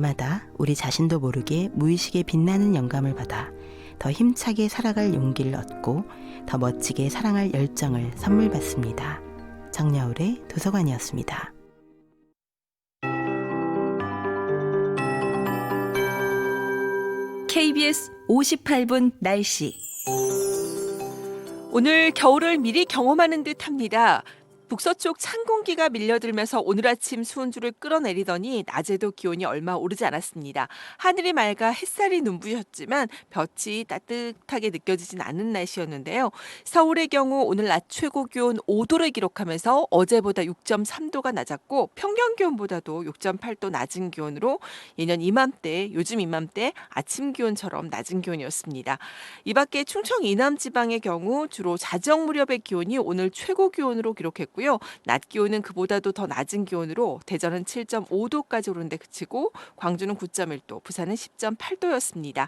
날마다 우리 자신도 모르게 무의식에 빛나는 영감을 받아 더 힘차게 살아갈 용기를 얻고 더 멋지게 사랑할 열정을 선물 받습니다. 정여울의 도서관이었습니다. KBS 58분 날씨. 오늘 겨울을 미리 경험하는 듯합니다. 북서쪽 찬 공기가 밀려들면서 오늘 아침 수온줄을 끌어내리더니 낮에도 기온이 얼마 오르지 않았습니다. 하늘이 맑아 햇살이 눈부셨지만 볕이 따뜻하게 느껴지진 않는 날씨였는데요. 서울의 경우 오늘 낮 최고 기온 5도를 기록하면서 어제보다 6.3도가 낮았고 평년 기온보다도 6.8도 낮은 기온으로 요즘 이맘때 아침 기온처럼 낮은 기온이었습니다. 이 밖에 충청 이남 지방의 경우 주로 자정 무렵의 기온이 오늘 최고 기온으로 기록했고요. 낮 기온은 그보다도 더 낮은 기온으로 대전은 7.5도까지 오르는데 그치고 광주는 9.1도, 부산은 10.8도였습니다.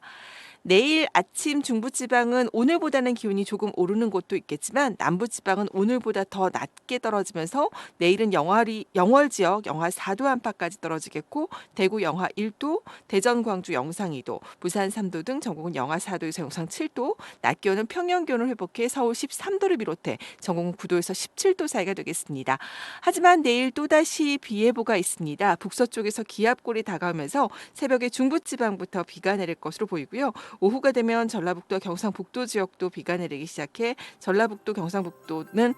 내일 아침 중부지방은 오늘보다는 기온이 조금 오르는 곳도 있겠지만 남부지방은 오늘보다 더 낮게 떨어지면서 내일은 영월 지역 영하 4도 안팎까지 떨어지겠고 대구 영하 1도, 대전 광주 영상 2도, 부산 3도 등 전국은 영하 4도에서 영상 7도, 낮 기온은 평년 기온을 회복해 서울 13도를 비롯해 전국은 9도에서 17도 사이가 되겠습니다. 하지만 내일 또다시 비 예보가 있습니다. 북서쪽에서 기압골이 다가오면서 새벽에 중부지방부터 비가 내릴 것으로 보이고요. 오후가 되면 전라북도와 경상북도 지역도 비가 내리기 시작해 전라북도, 경상북도는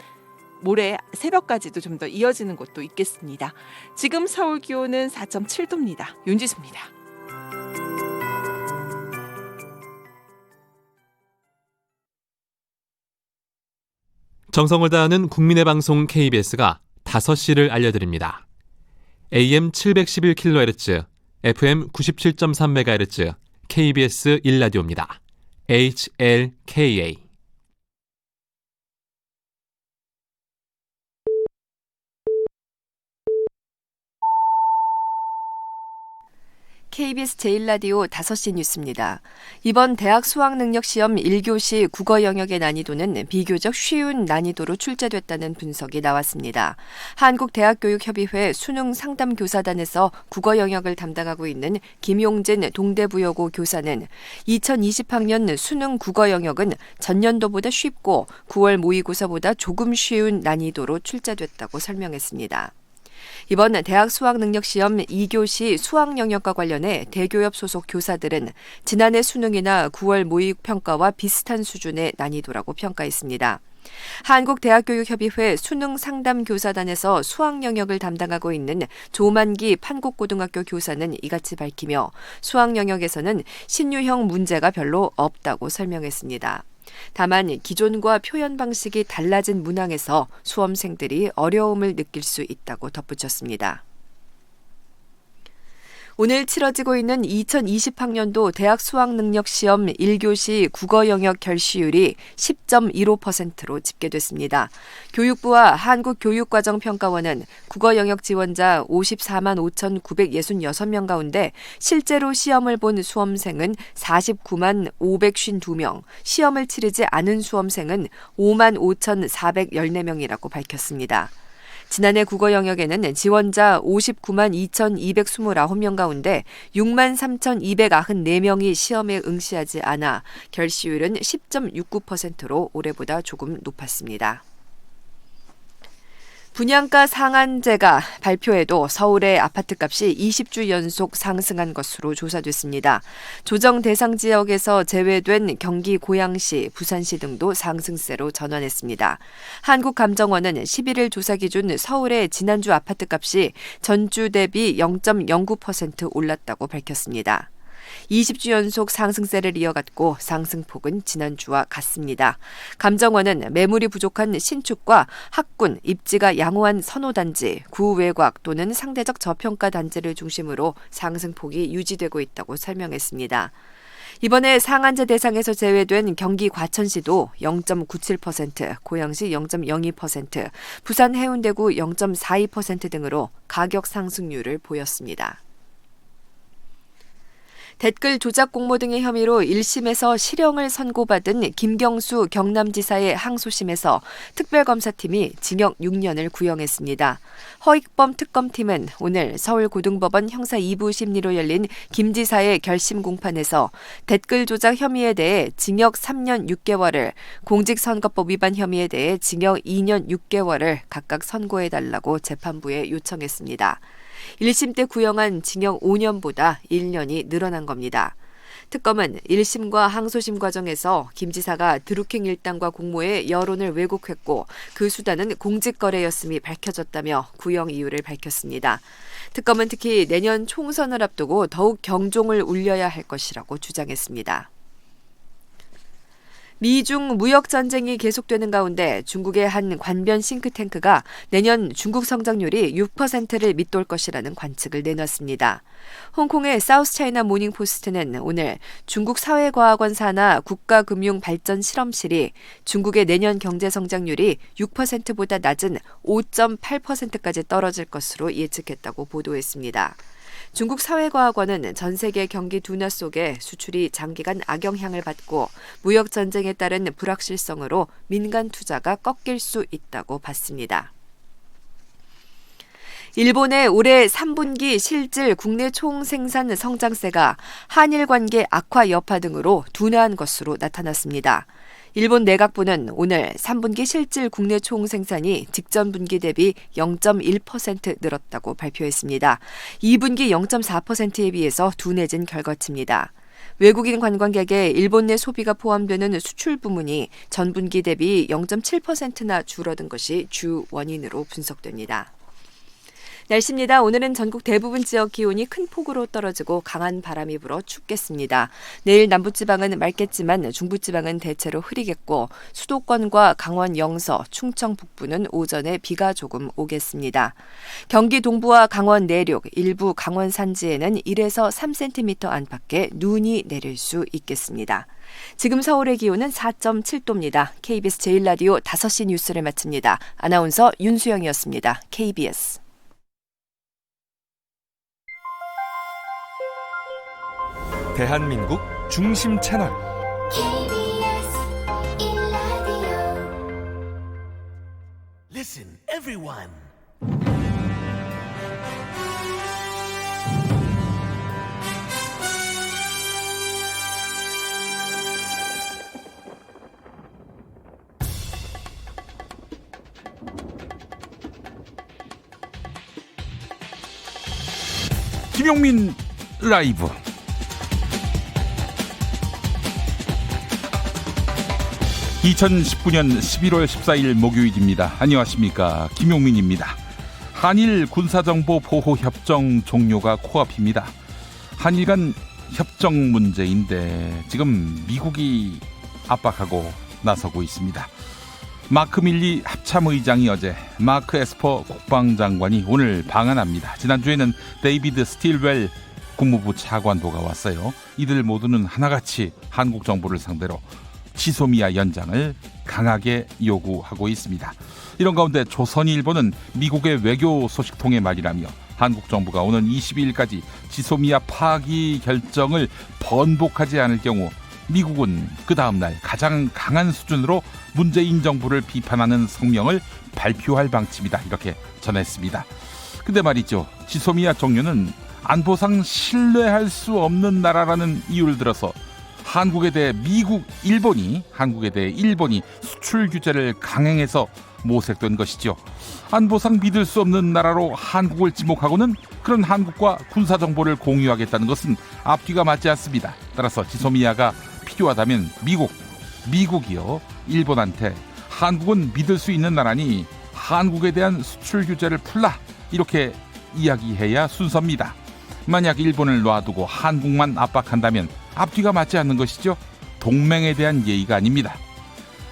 모레 새벽까지도 좀 더 이어지는 곳도 있겠습니다. 지금 서울 기온은 4.7도입니다. 윤지수입니다. 정성을 다하는 국민의 방송 KBS가 5시를 알려드립니다. AM 711kHz, FM 97.3MHz, KBS 1라디오입니다. HLKA. KBS 제1라디오 5시 뉴스입니다. 이번 대학 수학능력시험 1교시 국어 영역의 난이도는 비교적 쉬운 난이도로 출제됐다는 분석이 나왔습니다. 한국대학교육협의회 수능상담교사단에서 국어 영역을 담당하고 있는 김용진 동대부여고 교사는 2020학년 수능 국어 영역은 전년도보다 쉽고 9월 모의고사보다 조금 쉬운 난이도로 출제됐다고 설명했습니다. 이번 대학 수학능력시험 2교시 수학 영역과 관련해 대교협 소속 교사들은 지난해 수능이나 9월 모의평가와 비슷한 수준의 난이도라고 평가했습니다. 한국대학교육협의회 수능상담교사단에서 수학 영역을 담당하고 있는 조만기 판곡고등학교 교사는 이같이 밝히며 수학 영역에서는 신유형 문제가 별로 없다고 설명했습니다. 다만 기존과 표현 방식이 달라진 문항에서 수험생들이 어려움을 느낄 수 있다고 덧붙였습니다. 오늘 치러지고 있는 2020학년도 대학 수학능력시험 1교시 국어 영역 결시율이 10.15%로 집계됐습니다. 교육부와 한국교육과정평가원은 국어 영역 지원자 54만 5,966명 가운데 실제로 시험을 본 수험생은 49만 552명, 시험을 치르지 않은 수험생은 5만 5,414명이라고 밝혔습니다. 지난해 국어 영역에는 지원자 59만 2,229명 가운데 6만 3,294명이 시험에 응시하지 않아 결시율은 10.69%로 올해보다 조금 높았습니다. 분양가 상한제가 발표해도 서울의 아파트값이 20주 연속 상승한 것으로 조사됐습니다. 조정 대상 지역에서 제외된 경기 고양시, 부산시 등도 상승세로 전환했습니다. 한국감정원은 11일 조사 기준 서울의 지난주 아파트값이 전주 대비 0.09% 올랐다고 밝혔습니다. 20주 연속 상승세를 이어갔고 상승폭은 지난주와 같습니다. 감정원은 매물이 부족한 신축과 학군, 입지가 양호한 선호단지, 구외곽 또는 상대적 저평가 단지를 중심으로 상승폭이 유지되고 있다고 설명했습니다. 이번에 상한제 대상에서 제외된 경기 과천시도 0.97%, 고양시 0.02%, 부산 해운대구 0.42% 등으로 가격 상승률을 보였습니다. 댓글 조작 공모 등의 혐의로 1심에서 실형을 선고받은 김경수 경남지사의 항소심에서 특별검사팀이 징역 6년을 구형했습니다. 허익범 특검팀은 오늘 서울고등법원 형사 2부 심리로 열린 김 지사의 결심 공판에서 댓글 조작 혐의에 대해 징역 3년 6개월을, 공직선거법 위반 혐의에 대해 징역 2년 6개월을 각각 선고해달라고 재판부에 요청했습니다. 1심 때 구형한 징역 5년보다 1년이 늘어난 겁니다. 특검은 1심과 항소심 과정에서 김 지사가 드루킹 일당과 공모해 여론을 왜곡했고 그 수단은 공직거래였음이 밝혀졌다며 구형 이유를 밝혔습니다. 특검은 특히 내년 총선을 앞두고 더욱 경종을 울려야 할 것이라고 주장했습니다. 미중 무역 전쟁이 계속되는 가운데 중국의 한 관변 싱크탱크가 내년 중국 성장률이 6%를 밑돌 것이라는 관측을 내놨습니다. 홍콩의 사우스차이나 모닝포스트는 오늘 중국 사회과학원 산하 국가금융발전실험실이 중국의 내년 경제 성장률이 6%보다 낮은 5.8%까지 떨어질 것으로 예측했다고 보도했습니다. 중국 사회과학원은 전 세계 경기 둔화 속에 수출이 장기간 악영향을 받고 무역 전쟁에 따른 불확실성으로 민간 투자가 꺾일 수 있다고 봤습니다. 일본의 올해 3분기 실질 국내 총생산 성장세가 한일 관계 악화 여파 등으로 둔화한 것으로 나타났습니다. 일본 내각부는 오늘 3분기 실질 국내 총생산이 직전 분기 대비 0.1% 늘었다고 발표했습니다. 2분기 0.4%에 비해서 둔해진 결과치입니다. 외국인 관광객의 일본 내 소비가 포함되는 수출 부문이 전분기 대비 0.7%나 줄어든 것이 주 원인으로 분석됩니다. 날씨입니다. 오늘은 전국 대부분 지역 기온이 큰 폭으로 떨어지고 강한 바람이 불어 춥겠습니다. 내일 남부지방은 맑겠지만 중부지방은 대체로 흐리겠고 수도권과 강원 영서, 충청 북부는 오전에 비가 조금 오겠습니다. 경기 동부와 강원 내륙, 일부 강원 산지에는 1에서 3cm 안팎의 눈이 내릴 수 있겠습니다. 지금 서울의 기온은 4.7도입니다. KBS 제1라디오 5시 뉴스를 마칩니다. 아나운서 윤수영이었습니다. KBS. 대한민국 중심 채널 KBS 1라디오. Listen, everyone. 김용민 라이브. (2019년 11월 14일) 목요일입니다. 안녕하십니까, 김용민입니다. 한일 군사정보보호협정 종료가 코앞입니다. 한일 간 협정 문제인데 지금 미국이 압박하고 나서고 있습니다. 마크 밀리 합참의장이 어제, 마크 에스퍼 국방장관이 오늘 방한합니다. 지난주에는 데이비드 스틸웰 국무부 차관보가 왔어요. 이들 모두는 하나같이 한국 정부를 상대로 지소미아 연장을 강하게 요구하고 있습니다. 이런 가운데 조선일보는 미국의 외교 소식통의 말이라며 한국 정부가 오는 22일까지 지소미아 파기 결정을 번복하지 않을 경우 미국은 그 다음날 가장 강한 수준으로 문재인 정부를 비판하는 성명을 발표할 방침이다, 이렇게 전했습니다. 근데 말이죠, 지소미아 종료는 안보상 신뢰할 수 없는 나라라는 이유를 들어서 한국에 대해 한국에 대해 일본이 수출 규제를 강행해서 모색된 것이죠. 안보상 믿을 수 없는 나라로 한국을 지목하고는 그런 한국과 군사정보를 공유하겠다는 것은 앞뒤가 맞지 않습니다. 따라서 지소미아가 필요하다면 미국이요, 일본한테 한국은 믿을 수 있는 나라니 한국에 대한 수출 규제를 풀라, 이렇게 이야기해야 순서입니다. 만약 일본을 놔두고 한국만 압박한다면 앞뒤가 맞지 않는 것이죠. 동맹에 대한 예의가 아닙니다.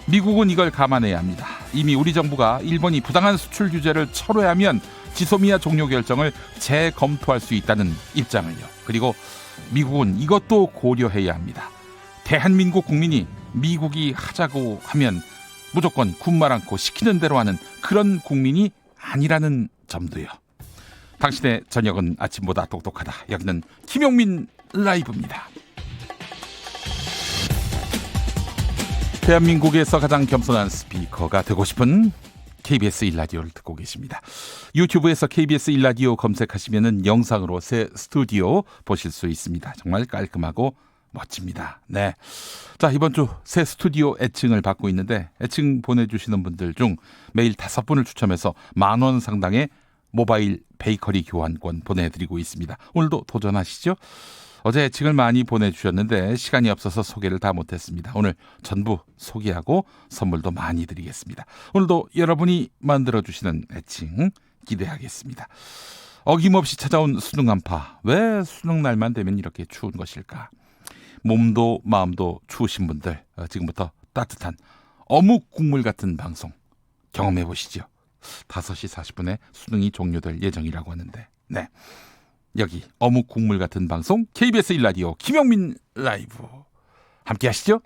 미국은 이걸 감안해야 합니다. 이미 우리 정부가 일본이 부당한 수출 규제를 철회하면 지소미아 종료 결정을 재검토할 수 있다는 입장을요. 그리고 미국은 이것도 고려해야 합니다. 대한민국 국민이 미국이 하자고 하면 무조건 군말 않고 시키는 대로 하는 그런 국민이 아니라는 점도요. 당신의 저녁은 아침보다 똑똑하다. 여기는 김용민 라이브입니다. 대한민국에서 가장 겸손한 스피커가 되고 싶은 KBS 1라디오를 듣고 계십니다. 유튜브에서 KBS 1라디오 검색하시면 영상으로 새 스튜디오 보실 수 있습니다. 정말 깔끔하고 멋집니다. 네. 자, 이번 주 새 스튜디오 애칭을 받고 있는데 애칭 보내주시는 분들 중 매일 5분을 추첨해서 10,000원 상당의 모바일 베이커리 교환권 보내드리고 있습니다. 오늘도 도전하시죠? 어제 애칭을 많이 보내주셨는데 시간이 없어서 소개를 다 못했습니다. 오늘 전부 소개하고 선물도 많이 드리겠습니다. 오늘도 여러분이 만들어주시는 애칭 기대하겠습니다. 어김없이 찾아온 수능 한파. 왜 수능 날만 되면 이렇게 추운 것일까? 몸도 마음도 추우신 분들 지금부터 따뜻한 어묵 국물 같은 방송 경험해 보시죠. 5시 40분에 수능이 종료될 예정이라고 하는데 네. 여기 어묵 국물 같은 방송 KBS 1라디오 김용민 라이브 함께 하시죠.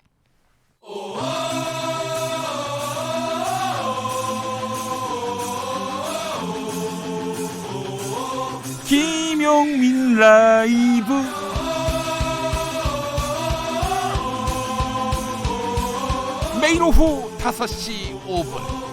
김용민 라이브 매일 오후 5시 5분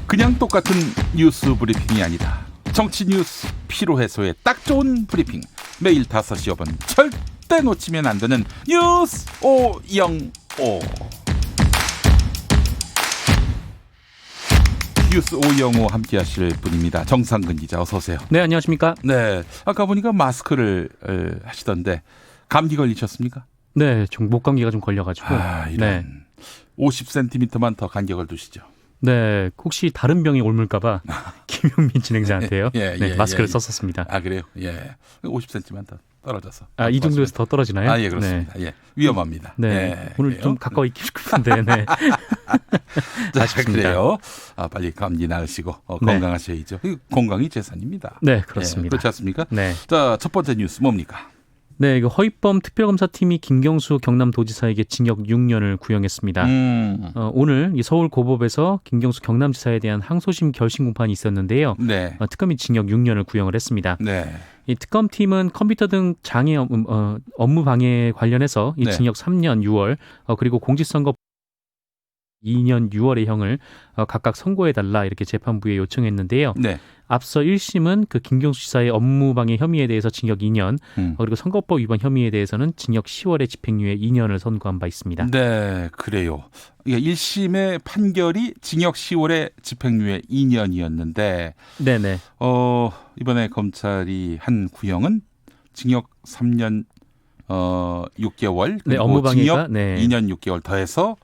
그냥 똑같은 뉴스 브리핑이 아니다. 정치 뉴스 피로 해소에 딱 좋은 브리핑. 매일 5시 5분 절대 놓치면 안 되는 뉴스 505. 뉴스 505 함께 하실 분입니다. 정상근 기자 어서 오세요. 네, 안녕하십니까? 네, 아까 보니까 마스크를 하시던데 감기 걸리셨습니까? 네, 좀 목감기가 좀 걸려가지고. 이런. 네. 50cm만 더 간격을 두시죠. 네, 혹시 다른 병이 옮을까봐 김용민 진행자한테요. 예, 네, 예, 마스크를 예. 썼었습니다. 아 그래요? 예, 50cm만 더 떨어져서. 이 정도에서 더 떨어지나요? 예, 그렇습니다. 네. 예, 위험합니다. 네, 예, 오늘 그래요? 좀 가까이 있고 싶은데. 네. 자, 아쉽습니다. 그래요. 빨리 감기 나으시고 네. 건강하셔야죠. 건강이 재산입니다. 네, 그렇습니다. 예, 그렇지 않습니까? 네. 자, 첫 번째 뉴스 뭡니까? 네, 이거 허위범 특별검사팀이 김경수 경남도지사에게 징역 6년을 구형했습니다. 오늘 이 서울고법에서 김경수 경남지사에 대한 항소심 결심 공판이 있었는데요. 네, 특검이 징역 6년을 구형을 했습니다. 네, 이 특검팀은 컴퓨터 등 장애 업무 방해 관련해서 이 네. 징역 3년 6월 그리고 공직선거 2년 6월의 형을 각각 선고해달라 이렇게 재판부에 요청했는데요. 네. 앞서 1심은 그 김경수 지사의 업무방해 혐의에 대해서 징역 2년 그리고 선거법 위반 혐의에 대해서는 징역 10월의 집행유예 2년을 선고한 바 있습니다. 네, 그래요. 1심의 판결이 징역 10월에 집행유예 2년이었는데 네네. 이번에 검찰이 한 구형은 징역 3년 6개월 네, 그리고 업무방해가 징역 2년 6개월 더해서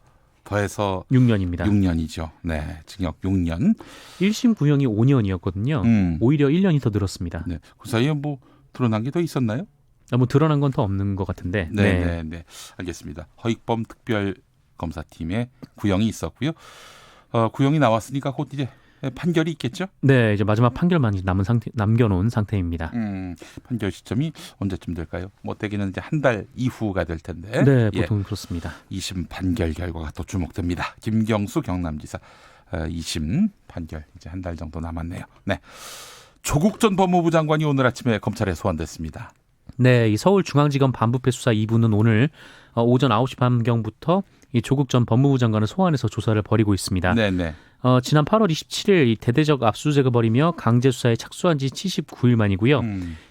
6년입니다. 6년이죠. 네, 징역 6년. 1심 구형이 5년이었거든요. 오히려 1년이 더 늘었습니다. 네, 그 사이에 뭐 드러난 게 더 있었나요? 뭐 드러난 건 더 없는 것 같은데. 네. 알겠습니다. 허익범 특별검사팀의 구형이 있었고요. 구형이 나왔으니까 곧 이제 판결이 있겠죠? 네, 이제 마지막 판결만 남겨놓은 상태입니다. 판결 시점이 언제쯤 될까요? 뭐 대개는 이제 한 달 이후가 될 텐데. 네, 보통 그렇습니다. 2심 판결 결과가 또 주목됩니다. 김경수 경남지사 2심 판결 이제 한 달 정도 남았네요. 네, 조국 전 법무부 장관이 오늘 아침에 검찰에 소환됐습니다. 네, 이 서울중앙지검 반부패 수사 2부는 오늘 오전 9시 반경부터 이 조국 전 법무부 장관을 소환해서 조사를 벌이고 있습니다. 네네. 지난 8월 27일 이 대대적 압수수색을 벌이며 강제 수사에 착수한 지 79일 만이고요.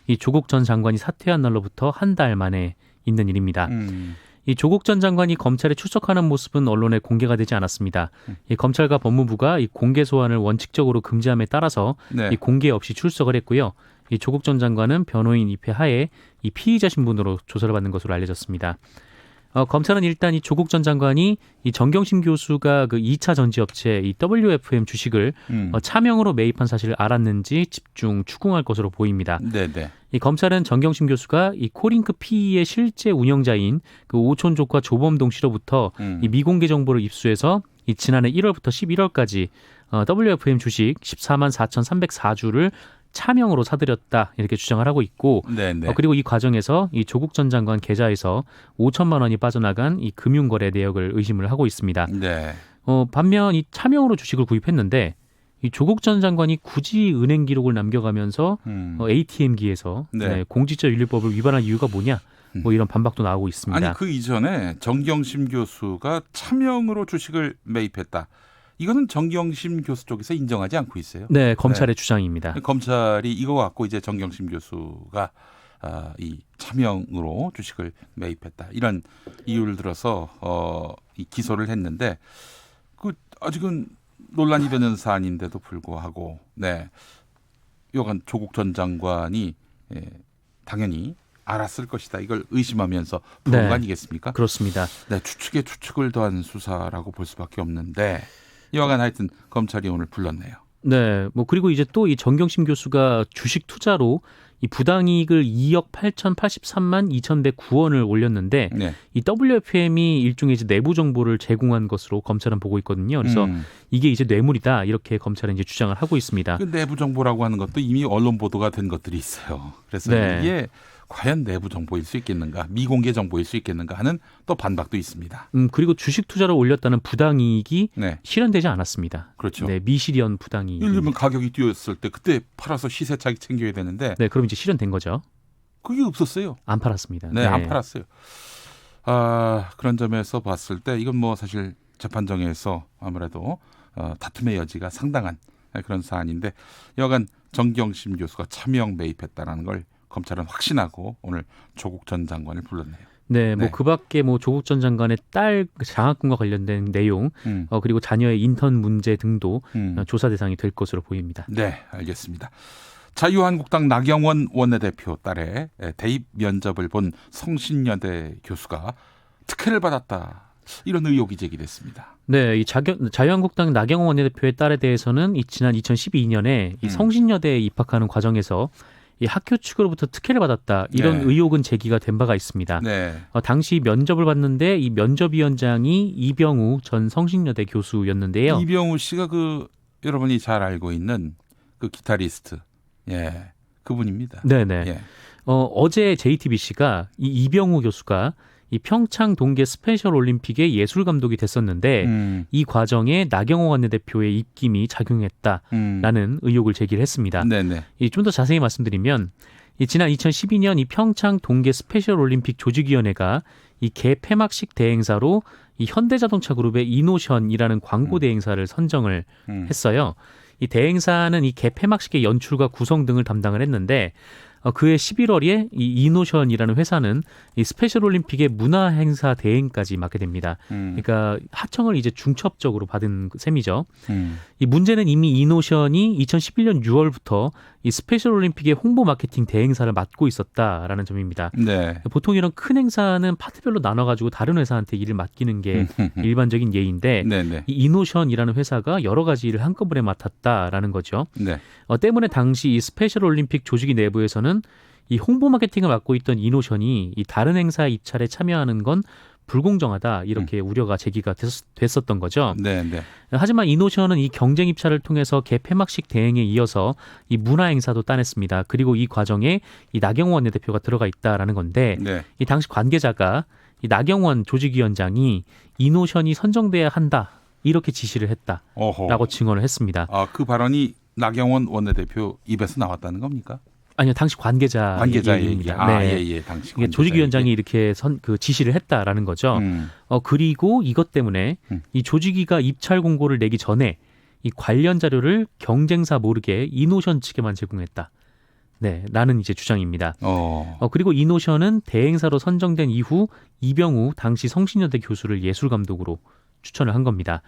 이 조국 전 장관이 사퇴한 날로부터 한 달 만에 있는 일입니다. 이 조국 전 장관이 검찰에 출석하는 모습은 언론에 공개가 되지 않았습니다. 이 검찰과 법무부가 이 공개 소환을 원칙적으로 금지함에 따라서 네. 이 공개 없이 출석을 했고요. 이 조국 전 장관은 변호인 입회 하에 이 피의자 신분으로 조사를 받는 것으로 알려졌습니다. 검찰은 일단 이 조국 전 장관이 이 정경심 교수가 그 2차 전지업체 이 WFM 주식을 차명으로 매입한 사실을 알았는지 집중 추궁할 것으로 보입니다. 네네. 이 검찰은 정경심 교수가 이 코링크 PE의 실제 운영자인 그 오촌족과 조범동 씨로부터 이 미공개 정보를 입수해서 이 지난해 1월부터 11월까지 WFM 주식 14만 4,304주를 차명으로 사들였다 이렇게 주장을 하고 있고 네네. 그리고 이 과정에서 이 조국 전 장관 계좌에서 5천만 원이 빠져나간 이 금융거래 내역을 의심을 하고 있습니다. 네. 반면 이 차명으로 주식을 구입했는데 이 조국 전 장관이 굳이 은행 기록을 남겨가면서 ATM기에서 네. 공직자윤리법을 위반한 이유가 뭐냐? 뭐 이런 반박도 나오고 있습니다. 아니 그 이전에 정경심 교수가 차명으로 주식을 매입했다. 이거는 정경심 교수 쪽에서 인정하지 않고 있어요. 네, 검찰의 주장입니다. 검찰이 이거 갖고 이제 정경심 교수가 이 차명으로 주식을 매입했다. 이런 이유를 들어서 이 기소를 했는데 그 아직은 논란이 되는 사안인데도 불구하고 네. 여간 조국 전 장관이 당연히 알았을 것이다. 이걸 의심하면서 부른 네. 거 아니겠습니까? 그렇습니다. 네, 추측에 추측을 더한 수사라고 볼 수밖에 없는데 여간 하여튼 검찰이 오늘 불렀네요. 네, 뭐 그리고 이제 또 이 정경심 교수가 주식 투자로 이 부당이익을 2억 8,083만 2,109원을 올렸는데 네. 이 WFM이 일종의 이제 내부 정보를 제공한 것으로 검찰은 보고 있거든요. 그래서 이게 이제 뇌물이다 이렇게 검찰은 이제 주장을 하고 있습니다. 그 내부 정보라고 하는 것도 이미 언론 보도가 된 것들이 있어요. 그래서 네. 이게 과연 내부 정보일 수 있겠는가, 미공개 정보일 수 있겠는가 하는 또 반박도 있습니다. 그리고 주식 투자를 올렸다는 부당이익이 네, 실현되지 않았습니다. 그렇죠. 네, 미실현 부당이익. 예를 들면 가격이 뛰었을 때 그때 팔아서 시세 차익 챙겨야 되는데 네, 그럼 이제 실현된 거죠. 그게 없었어요. 안 팔았습니다. 네, 안 팔았어요. 그런 점에서 봤을 때 이건 뭐 사실 재판정에서 아무래도 다툼의 여지가 상당한 그런 사안인데 여간 정경심 교수가 차명 매입했다라는 걸 검찰은 확신하고 오늘 조국 전 장관을 불렀네요. 네, 뭐 네. 그밖에 뭐 조국 전 장관의 딸 장학금과 관련된 내용, 그리고 자녀의 인턴 문제 등도 조사 대상이 될 것으로 보입니다. 네, 알겠습니다. 자유한국당 나경원 원내대표 딸의 대입 면접을 본 성신여대 교수가 특혜를 받았다. 이런 의혹이 제기됐습니다. 네, 이 자유한국당 나경원 원내대표의 딸에 대해서는 지난 2012년에 이 성신여대에 입학하는 과정에서 이 학교 측으로부터 특혜를 받았다 이런 네. 의혹은 제기가 된 바가 있습니다. 네. 당시 면접을 봤는데 이 면접위원장이 이병우 전 성신여대 교수였는데요. 이병우 씨가 그 여러분이 잘 알고 있는 그 기타리스트, 예, 그분입니다. 네네. 예. 어제 JTBC가 이 이병우 교수가 이 평창 동계 스페셜 올림픽의 예술 감독이 됐었는데 이 과정에 나경원 원내대표의 입김이 작용했다라는 의혹을 제기를 했습니다. 네네. 좀 더 자세히 말씀드리면 지난 2012년 이 평창 동계 스페셜 올림픽 조직위원회가 이 개폐막식 대행사로 이 현대자동차 그룹의 이노션이라는 광고 대행사를 선정을 했어요. 이 대행사는 이 개폐막식의 연출과 구성 등을 담당을 했는데 그해 11월에 이 이노션이라는 회사는 이 스페셜 올림픽의 문화 행사 대행까지 맡게 됩니다. 그러니까 하청을 이제 중첩적으로 받은 셈이죠. 이 문제는 이미 이노션이 2011년 6월부터 이 스페셜 올림픽의 홍보 마케팅 대행사를 맡고 있었다라는 점입니다. 네. 보통 이런 큰 행사는 파트별로 나눠가지고 다른 회사한테 일을 맡기는 게 일반적인 예인데 네네. 이 이노션이라는 회사가 여러 가지 일을 한꺼번에 맡았다라는 거죠. 네. 때문에 당시 이 스페셜 올림픽 조직위 내부에서는 이 홍보 마케팅을 맡고 있던 이노션이 이 다른 행사에 입찰에 참여하는 건 불공정하다 이렇게 우려가 제기가 됐었던 거죠. 네네. 하지만 이노션은 이 경쟁 입찰을 통해서 개폐막식 대행에 이어서 이 문화 행사도 따냈습니다. 그리고 이 과정에 이 나경원 원내대표가 들어가 있다라는 건데 네. 이 당시 관계자가 이 나경원 조직위원장이 이노션이 선정돼야 한다 이렇게 지시를 했다라고 어허. 증언을 했습니다. 그 발언이 나경원 원내대표 입에서 나왔다는 겁니까? 아니요, 당시 관계자 관계자의 얘기. 얘기입니다. 네. 예, 당시 이게 조직위원장이 이렇게 지시를 했다라는 거죠. 그리고 이것 때문에 이 조직위가 입찰 공고를 내기 전에 이 관련 자료를 경쟁사 모르게 이노션 측에만 제공했다. 네, 라는 이제 주장입니다. 그리고 이노션은 대행사로 선정된 이후 이병우 당시 성신여대 교수를 예술 감독으로 추천을 한 겁니다.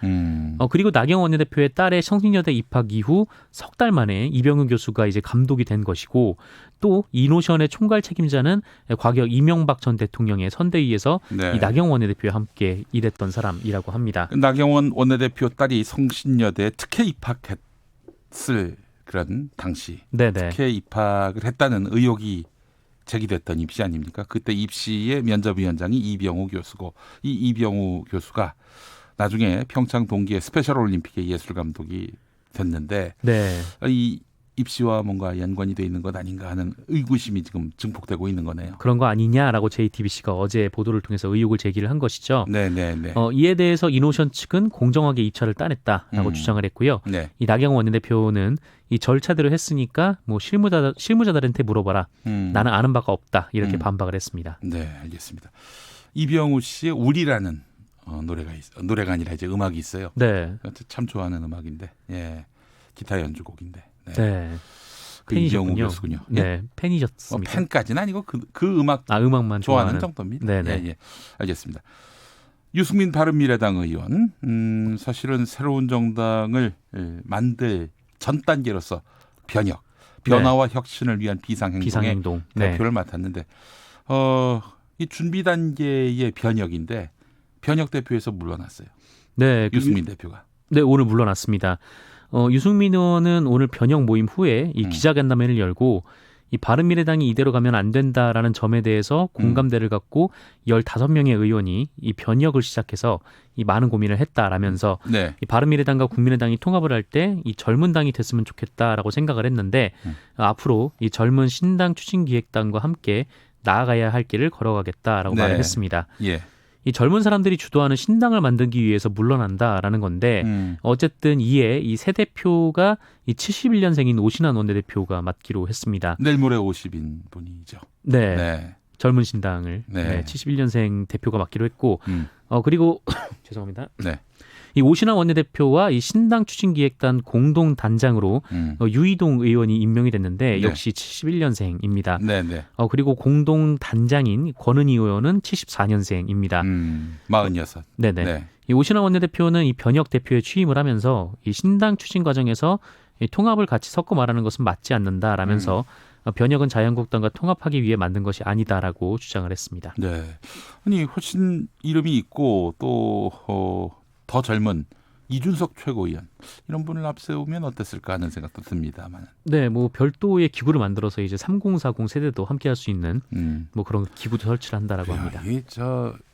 그리고 나경원 원내대표의 딸의 성신여대 입학 이후 석 달 만에 이병우 교수가 이제 감독이 된 것이고 또 이노션의 총괄 책임자는 과거 이명박 전 대통령의 선대위에서 네. 이 나경원 원내대표와 함께 일했던 사람이라고 합니다. 나경원 원내대표 딸이 성신여대에 특혜 입학했을 그런 당시 네네. 특혜 입학을 했다는 의혹이 제기됐던 입시 아닙니까? 그때 입시의 면접위원장이 이병우 교수고 이 이병우 교수가 나중에 평창 동계 스페셜 올림픽의 예술 감독이 됐는데 네. 이 입시와 뭔가 연관이 돼 있는 것 아닌가 하는 의구심이 지금 증폭되고 있는 거네요. 그런 거 아니냐라고 JTBC가 어제 보도를 통해서 의혹을 제기를 한 것이죠. 네네네. 이에 대해서 이노션 측은 공정하게 입찰을 따냈다라고 주장을 했고요. 네. 이 나경원 원내대표는 이 절차대로 했으니까 뭐 실무자들한테 물어봐라. 나는 아는 바가 없다. 이렇게 반박을 했습니다. 네, 알겠습니다. 이병우 씨의 우리라는 노래가 아니라 이제 음악이 있어요. 네. 참 좋아하는 음악인데, 예, 기타 연주곡인데. 네. 네. 그 이병우 팬이셨군요. 교수군요. 네, 팬이셨습니다. 팬까지는 아니고 그 음악 음악만 좋아하는 정도입니다. 네네. 예, 예. 알겠습니다. 유승민 바른미래당 의원, 사실은 새로운 정당을 만들 전 단계로서 변화와 혁신을 위한 비상행동의 네. 대표를 맡았는데, 이 준비 단계의 변혁인데 변혁 대표에서 물러났어요. 네, 유승민 대표가. 네, 오늘 물러났습니다. 유승민 의원은 오늘 변혁 모임 후에 이 기자간담회를 열고 이 바른미래당이 이대로 가면 안 된다라는 점에 대해서 공감대를 갖고 15명의 의원이 이 변혁을 시작해서 이 많은 고민을 했다라면서 네. 이 바른미래당과 국민의당이 통합을 할 때 이 젊은 당이 됐으면 좋겠다라고 생각을 했는데 앞으로 이 젊은 신당 추진기획단과 함께 나아가야 할 길을 걸어가겠다라고 네. 말을 했습니다. 예. 이 젊은 사람들이 주도하는 신당을 만들기 위해서 물러난다라는 건데 어쨌든 이에 이 새 대표가 이 71년생인 오신환 원내대표가 맡기로 했습니다. 내일 모레 50인 분이죠. 네. 네. 젊은 신당을 네. 71년생 대표가 맡기로 했고 그리고 죄송합니다. 네. 이 오신환 원내대표와 이 신당 추진기획단 공동 단장으로 유이동 의원이 임명이 됐는데 네. 역시 71년생입니다. 네, 네. 그리고 공동 단장인 권은희 의원은 74년생입니다. 46. 네네. 네. 이 오신환 원내대표는 이 변혁 대표에 취임을 하면서 이 신당 추진 과정에서 이 통합을 같이 섞어 말하는 것은 맞지 않는다라면서 변혁은 자유한국당과 통합하기 위해 만든 것이 아니다라고 주장을 했습니다. 네. 아니 훨씬 이름이 있고 또 더 젊은 이준석 최고위원 이런 분을 앞세우면 어땠을까 하는 생각도 듭니다만. 네, 뭐 별도의 기구를 만들어서 이제 3040 세대도 함께할 수 있는 뭐 그런 기구도 설치를 한다라고 합니다. 이게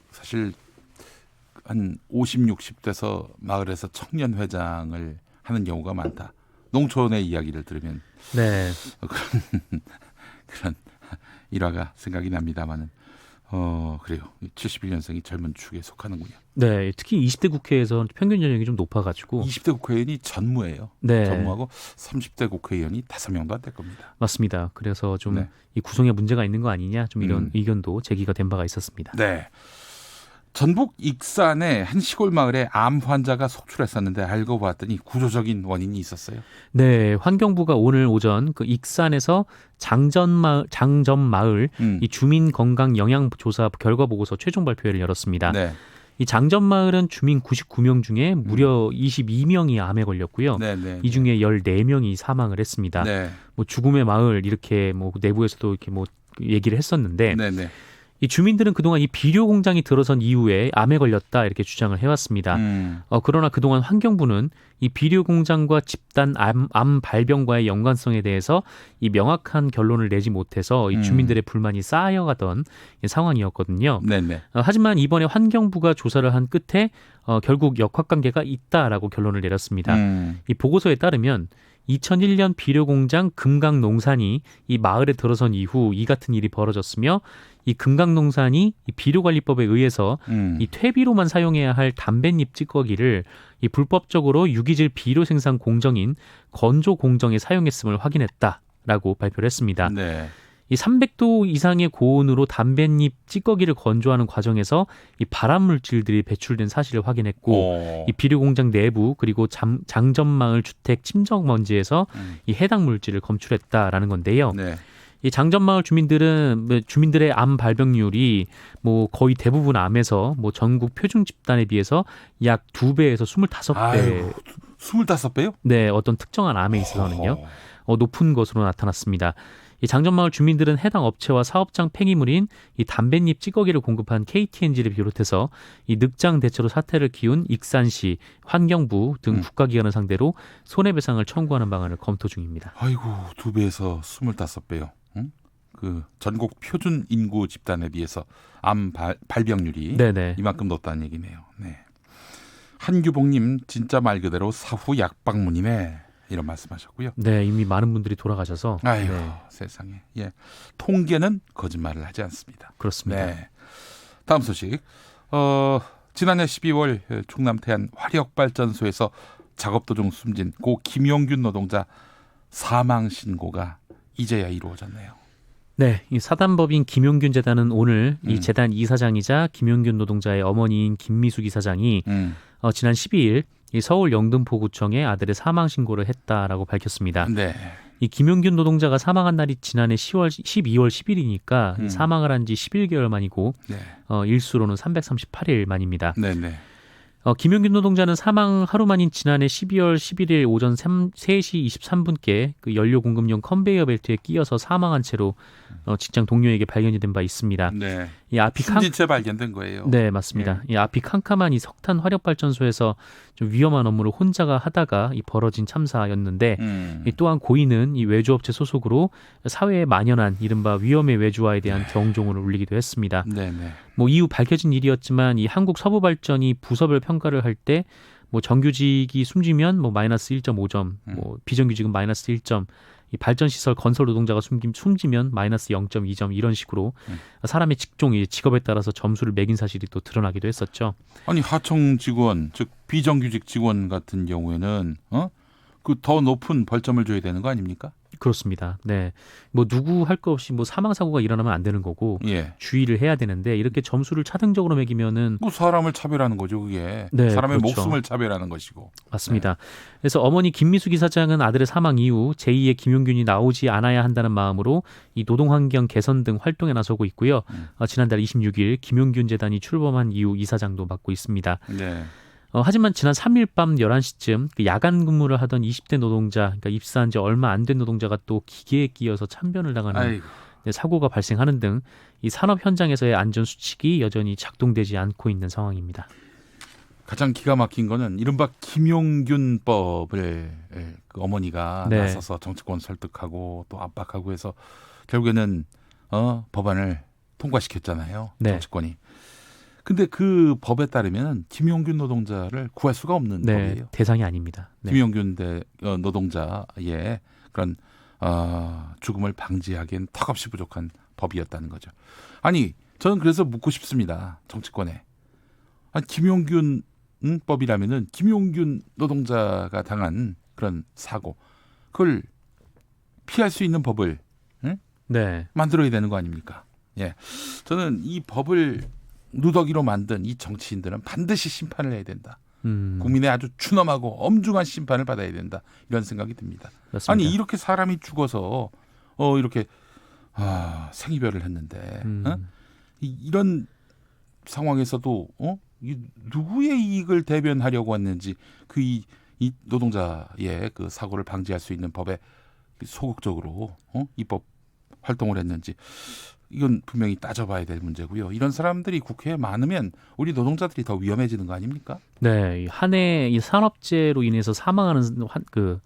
사실 한 50, 60대서 마을에서 청년 회장을 하는 경우가 많다. 농촌의 이야기를 들으면 네, 그런 일화가 생각이 납니다만은. 그래요. 71년생이 젊은 축에 속하는군요. 네, 특히 20대 국회에서 평균 연령이 좀 높아가지고 20대 국회의원이 전무예요. 네, 전무하고 30대 국회의원이 5명도 안 될 겁니다. 맞습니다. 그래서 좀 네. 이 구성에 문제가 있는 거 아니냐 좀 이런 의견도 제기가 된 바가 있었습니다. 네. 전북 익산의 한 시골 마을에 암 환자가 속출했었는데 알고 봤더니 구조적인 원인이 있었어요. 네, 환경부가 오늘 오전 그 익산에서 장전마을 이 주민 건강 영양 조사 결과 보고서 최종 발표회를 열었습니다. 네. 이 장전마을은 주민 99명 중에 무려 22명이 암에 걸렸고요. 네, 네. 이 중에 14명이 사망을 했습니다. 네. 뭐 죽음의 마을 이렇게 뭐 내부에서도 이렇게 뭐 얘기를 했었는데 네, 네. 이 주민들은 그동안 이 비료 공장이 들어선 이후에 암에 걸렸다 이렇게 주장을 해왔습니다. 그러나 그동안 환경부는 이 비료 공장과 집단 암 발병과의 연관성에 대해서 이 명확한 결론을 내지 못해서 이 주민들의 불만이 쌓여가던 상황이었거든요. 네, 네. 하지만 이번에 환경부가 조사를 한 끝에 결국 역학관계가 있다라고 결론을 내렸습니다. 이 보고서에 따르면 2001년 비료공장 금강농산이 이 마을에 들어선 이후 이 같은 일이 벌어졌으며 이 금강농산이 이 비료관리법에 의해서 이 퇴비로만 사용해야 할 담뱃잎 찌꺼기를 이 불법적으로 유기질 비료 생산 공정인 건조 공정에 사용했음을 확인했다라고 발표를 했습니다. 네. 이 300도 이상의 고온으로 담뱃잎 찌꺼기를 건조하는 과정에서 이 발암 물질들이 배출된 사실을 확인했고 이 비료 공장 내부 그리고 장전마을 주택 침적 먼지에서 이 해당 물질을 검출했다라는 건데요. 네. 이 장전마을 주민들의 암 발병률이 뭐 거의 대부분 암에서 뭐 전국 표준 집단에 비해서 약 2배에서 25배. 아이고, 25배요? 네, 어떤 특정한 암에 있어서는요. 높은 것으로 나타났습니다. 이 장전마을 주민들은 해당 업체와 사업장 폐기물인 이 담뱃잎 찌꺼기를 공급한 KTNG를 비롯해서 이 늑장 대체로 사태를 키운 익산시, 환경부 등 국가기관을 상대로 손해배상을 청구하는 방안을 검토 중입니다. 아이고 2배에서 25배요. 응? 그 전국 표준 인구 집단에 비해서 암 발병률이 네네. 이만큼 높다는 얘기네요. 네. 한규봉님 진짜 말 그대로 사후 약방문이네. 이런 말씀하셨고요. 네, 이미 많은 분들이 돌아가셔서 아유 네, 세상에. 예, 통계는 거짓말을 하지 않습니다. 그렇습니다. 네. 다음 소식. 지난해 12월 충남 태안 화력발전소에서 작업 도중 숨진 고 김용균 노동자 사망 신고가 이제야 이루어졌네요. 네, 이 사단법인 김용균 재단은 오늘 이 재단 이사장이자 김용균 노동자의 어머니인 김미숙 이사장이 지난 12일 이 서울 영등포구청에 아들의 사망 신고를 했다라고 밝혔습니다. 네. 이 김용균 노동자가 사망한 날이 지난해 12월 10일이니까 음. 사망을 한 지 11개월 만이고 네. 일수로는 338일 만입니다. 네, 네. 김용균 노동자는 사망 하루 만인 지난해 12월 11일 오전 3시 23분께 그 연료 공급용 컨베이어 벨트에 끼어서 사망한 채로 직장 동료에게 발견이 된 바 있습니다. 네. 이 앞이 숨진 채 발견된 거예요. 네, 맞습니다. 이 앞이 캄캄한 이 석탄 화력발전소에서 좀 위험한 업무를 혼자가 하다가 이 벌어진 참사였는데 이 또한 고인은 이 외주업체 소속으로 사회에 만연한 이른바 위험의 외주화에 대한 경종을 울리기도 했습니다. 네, 네. 뭐 이후 밝혀진 일이었지만 이 한국서부발전이 부서별 평가를 할 때 뭐 정규직이 숨지면 뭐 마이너스 1.5점, 뭐 비정규직은 마이너스 1점, 이 발전시설 건설 노동자가 숨지면 마이너스 0.2점 이런 식으로 사람의 직종, 직업에 따라서 점수를 매긴 사실이 또 드러나기도 했었죠. 아니 하청 직원, 즉 비정규직 직원 같은 경우에는 그 더 높은 벌점을 줘야 되는 거 아닙니까? 그렇습니다. 네, 뭐 누구 할 거 없이 뭐 사망 사고가 일어나면 안 되는 거고 예. 주의를 해야 되는데 이렇게 점수를 차등적으로 매기면은 뭐 사람을 차별하는 거죠, 그게. 네, 사람의 그렇죠. 목숨을 차별하는 것이고. 맞습니다. 그래서 어머니 김미숙 이사장은 아들의 사망 이후 제2의 김용균이 나오지 않아야 한다는 마음으로 이 노동환경 개선 등 활동에 나서고 있고요. 지난달 26일 김용균 재단이 출범한 이후 이사장도 맡고 있습니다. 네. 하지만 지난 3일 밤 11시쯤 그 야간 근무를 하던 20대 노동자, 그러니까 입사한 지 얼마 안 된 노동자가 또 기계에 끼어서 참변을 당하는 아이고. 사고가 발생하는 등 이 산업 현장에서의 안전 수칙이 여전히 작동되지 않고 있는 상황입니다. 가장 기가 막힌 거는 이른바 김용균법을 그 어머니가 네. 나서서 정치권 설득하고 또 압박하고 해서 결국에는 법안을 통과시켰잖아요. 네. 정치권이. 근데 그 법에 따르면 김용균 노동자를 구할 수가 없는 네, 법이에요. 대상이 아닙니다. 네. 김용균 노동자의 그런 죽음을 방지하기엔 턱없이 부족한 법이었다는 거죠. 아니 저는 그래서 묻고 싶습니다. 정치권에. 아니, 김용균 법이라면은 김용균 노동자가 당한 그런 사고 그걸 피할 수 있는 법을 네. 만들어야 되는 거 아닙니까? 예, 저는 이 법을 누더기로 만든 이 정치인들은 반드시 심판을 해야 된다. 국민의 아주 추nom하고 엄중한 심판을 받아야 된다. 이런 생각이 듭니다. 맞습니다. 아니 이렇게 사람이 죽어서 이렇게 생이별을 했는데 이런 상황에서도 이 누구의 이익을 대변하려고 했는지 이 노동자의 그 사고를 방지할 수 있는 법에 소극적으로 입법 활동을 했는지 이건 분명히 따져봐야 될 문제고요. 이런 사람들이 국회에 많으면 우리 노동자들이 더 위험해지는 거 아닙니까? 네, 한 해 이 산업재해로 인해서 사망하는 그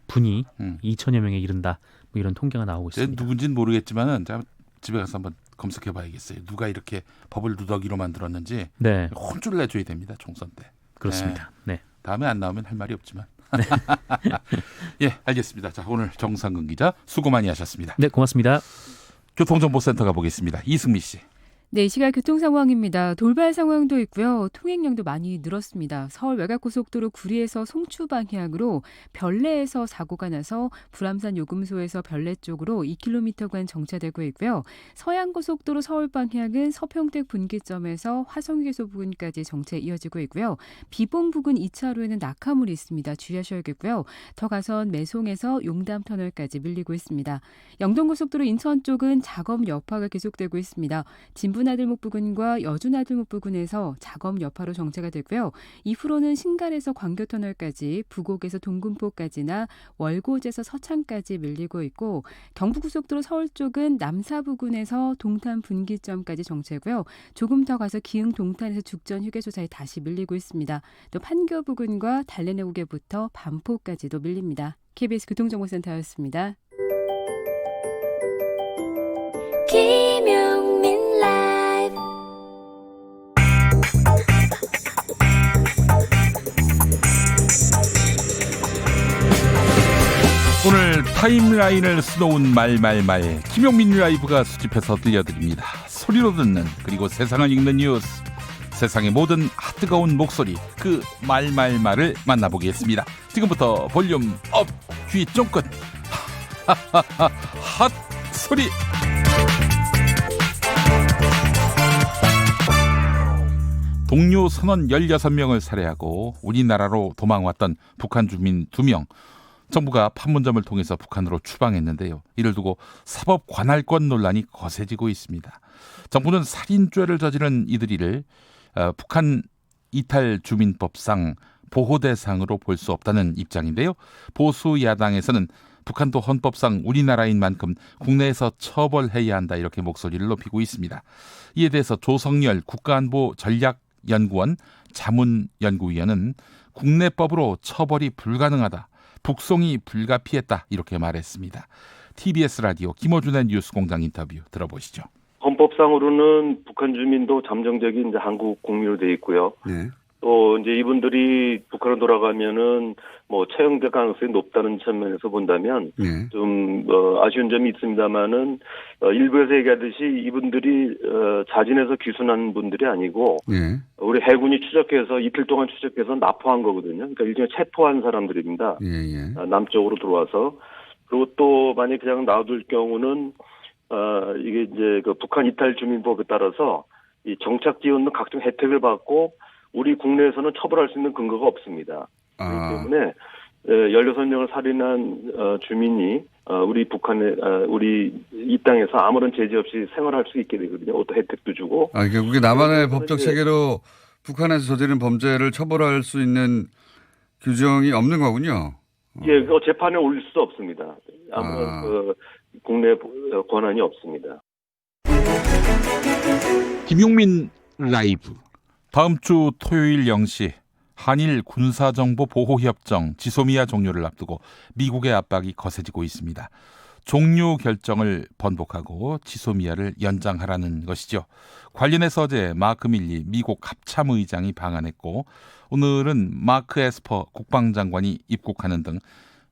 분이 2천여 명에 이른다. 뭐 이런 통계가 나오고 있습니다. 누군지는 모르겠지만은 제가 집에 가서 한번 검색해봐야겠어요. 누가 이렇게 법을 누더기로 만들었는지 네, 혼쭐을 내줘야 됩니다. 총선 때. 그렇습니다. 네. 다음에 안 나오면 할 말이 없지만. 예, 알겠습니다. 자, 오늘 정상근 기자 수고 많이 하셨습니다. 네, 고맙습니다. 교통정보센터 가보겠습니다. 이승미 씨. 네, 이 시각 교통 상황입니다. 돌발 상황도 있고요. 통행량도 많이 늘었습니다. 서울 외곽고속도로 구리에서 송추 방향으로 별내에서 사고가 나서 불암산 요금소에서 별내 쪽으로 2km간 정체되고 있고요. 서양고속도로 서울 방향은 서평택 분기점에서 화성휴게소 부근까지 정체 이어지고 있고요. 비봉 부근 2차로에는 낙하물이 있습니다. 주의하셔야겠고요. 더 가선 매송에서 용담터널까지 밀리고 있습니다. 영동고속도로 인천 쪽은 작업 여파가 계속되고 있습니다. 진분아들목 부근과 여준아들목 부근에서 작업 여파로 정체가 되고요. 이후로는 신갈에서 광교터널까지, 부곡에서 동군포까지나 월곶에서 서창까지 밀리고 있고, 경부고속도로 서울 쪽은 남사 부근에서 동탄 분기점까지 정체고요. 조금 더 가서 기흥 동탄에서 죽전 휴게소 사이 다시 밀리고 있습니다. 또 판교 부근과 달래내고개부터 반포까지도 밀립니다. KBS 교통정보센터였습니다. 김용민 라이브 오늘 타임라인을 수놓은 말말말 김용민 라이브가 수집해서 들려드립니다. 소리로 듣는 그리고 세상을 읽는 뉴스, 세상의 모든 뜨거운 목소리, 그 말말말을 만나보겠습니다. 지금부터 볼륨 업, 귀 쫑긋 핫 소리. 동료 선원 16명을 살해하고 우리나라로 도망왔던 북한 주민 2명, 정부가 판문점을 통해서 북한으로 추방했는데요. 이를 두고 사법 관할권 논란이 거세지고 있습니다. 정부는 살인죄를 저지른 이들을 북한 이탈 주민법상 보호 대상으로 볼 수 없다는 입장인데요. 보수 야당에서는 북한도 헌법상 우리나라인 만큼 국내에서 처벌해야 한다, 이렇게 목소리를 높이고 있습니다. 이에 대해서 조성열 국가안보전략연구원 자문연구위원은 국내법으로 처벌이 불가능하다, 북송이 불가피했다, 이렇게 말했습니다. TBS 라디오 김어준의 뉴스공장 인터뷰 들어보시죠. 헌법상으로는 북한 주민도 잠정적인 이제 한국 국민으로 돼 있고요. 네. 또 이제 이분들이 북한으로 돌아가면은 뭐 처형될 가능성이 높다는 측면에서 본다면 네. 좀 아쉬운 점이 있습니다만은 일부에서 얘기하듯이 이분들이 자진해서 귀순한 분들이 아니고 네. 우리 해군이 추적해서 이틀 동안 추적해서 납포한 거거든요. 그러니까 일종의 체포한 사람들입니다. 예. 남쪽으로 들어와서. 그리고 또 만약 그냥 놔둘 경우는 이게 이제 그 북한 이탈 주민법에 따라서 이 정착지에 있는 각종 혜택을 받고 우리 국내에서는 처벌할 수 있는 근거가 없습니다. 그렇기 때문에 16명을 살인한 주민이 우리 북한에 우리 이 땅에서 아무런 제재 없이 생활할 수 있게 되거든요. 어떤 혜택도 주고. 결국에 남한의 법적 체계로 북한에서 저지른 범죄를 처벌할 수 있는 규정이 없는 거군요. 예, 그 재판에 올릴 수 없습니다. 아무런 국내 권한이 없습니다. 김용민 라이브. 다음 주 토요일 0시 한일 군사정보보호협정 지소미아 종료를 앞두고 미국의 압박이 거세지고 있습니다. 종료 결정을 번복하고 지소미아를 연장하라는 것이죠. 관련해서 어제 마크 밀리 미국 합참의장이 방한했고, 오늘은 마크 에스퍼 국방장관이 입국하는 등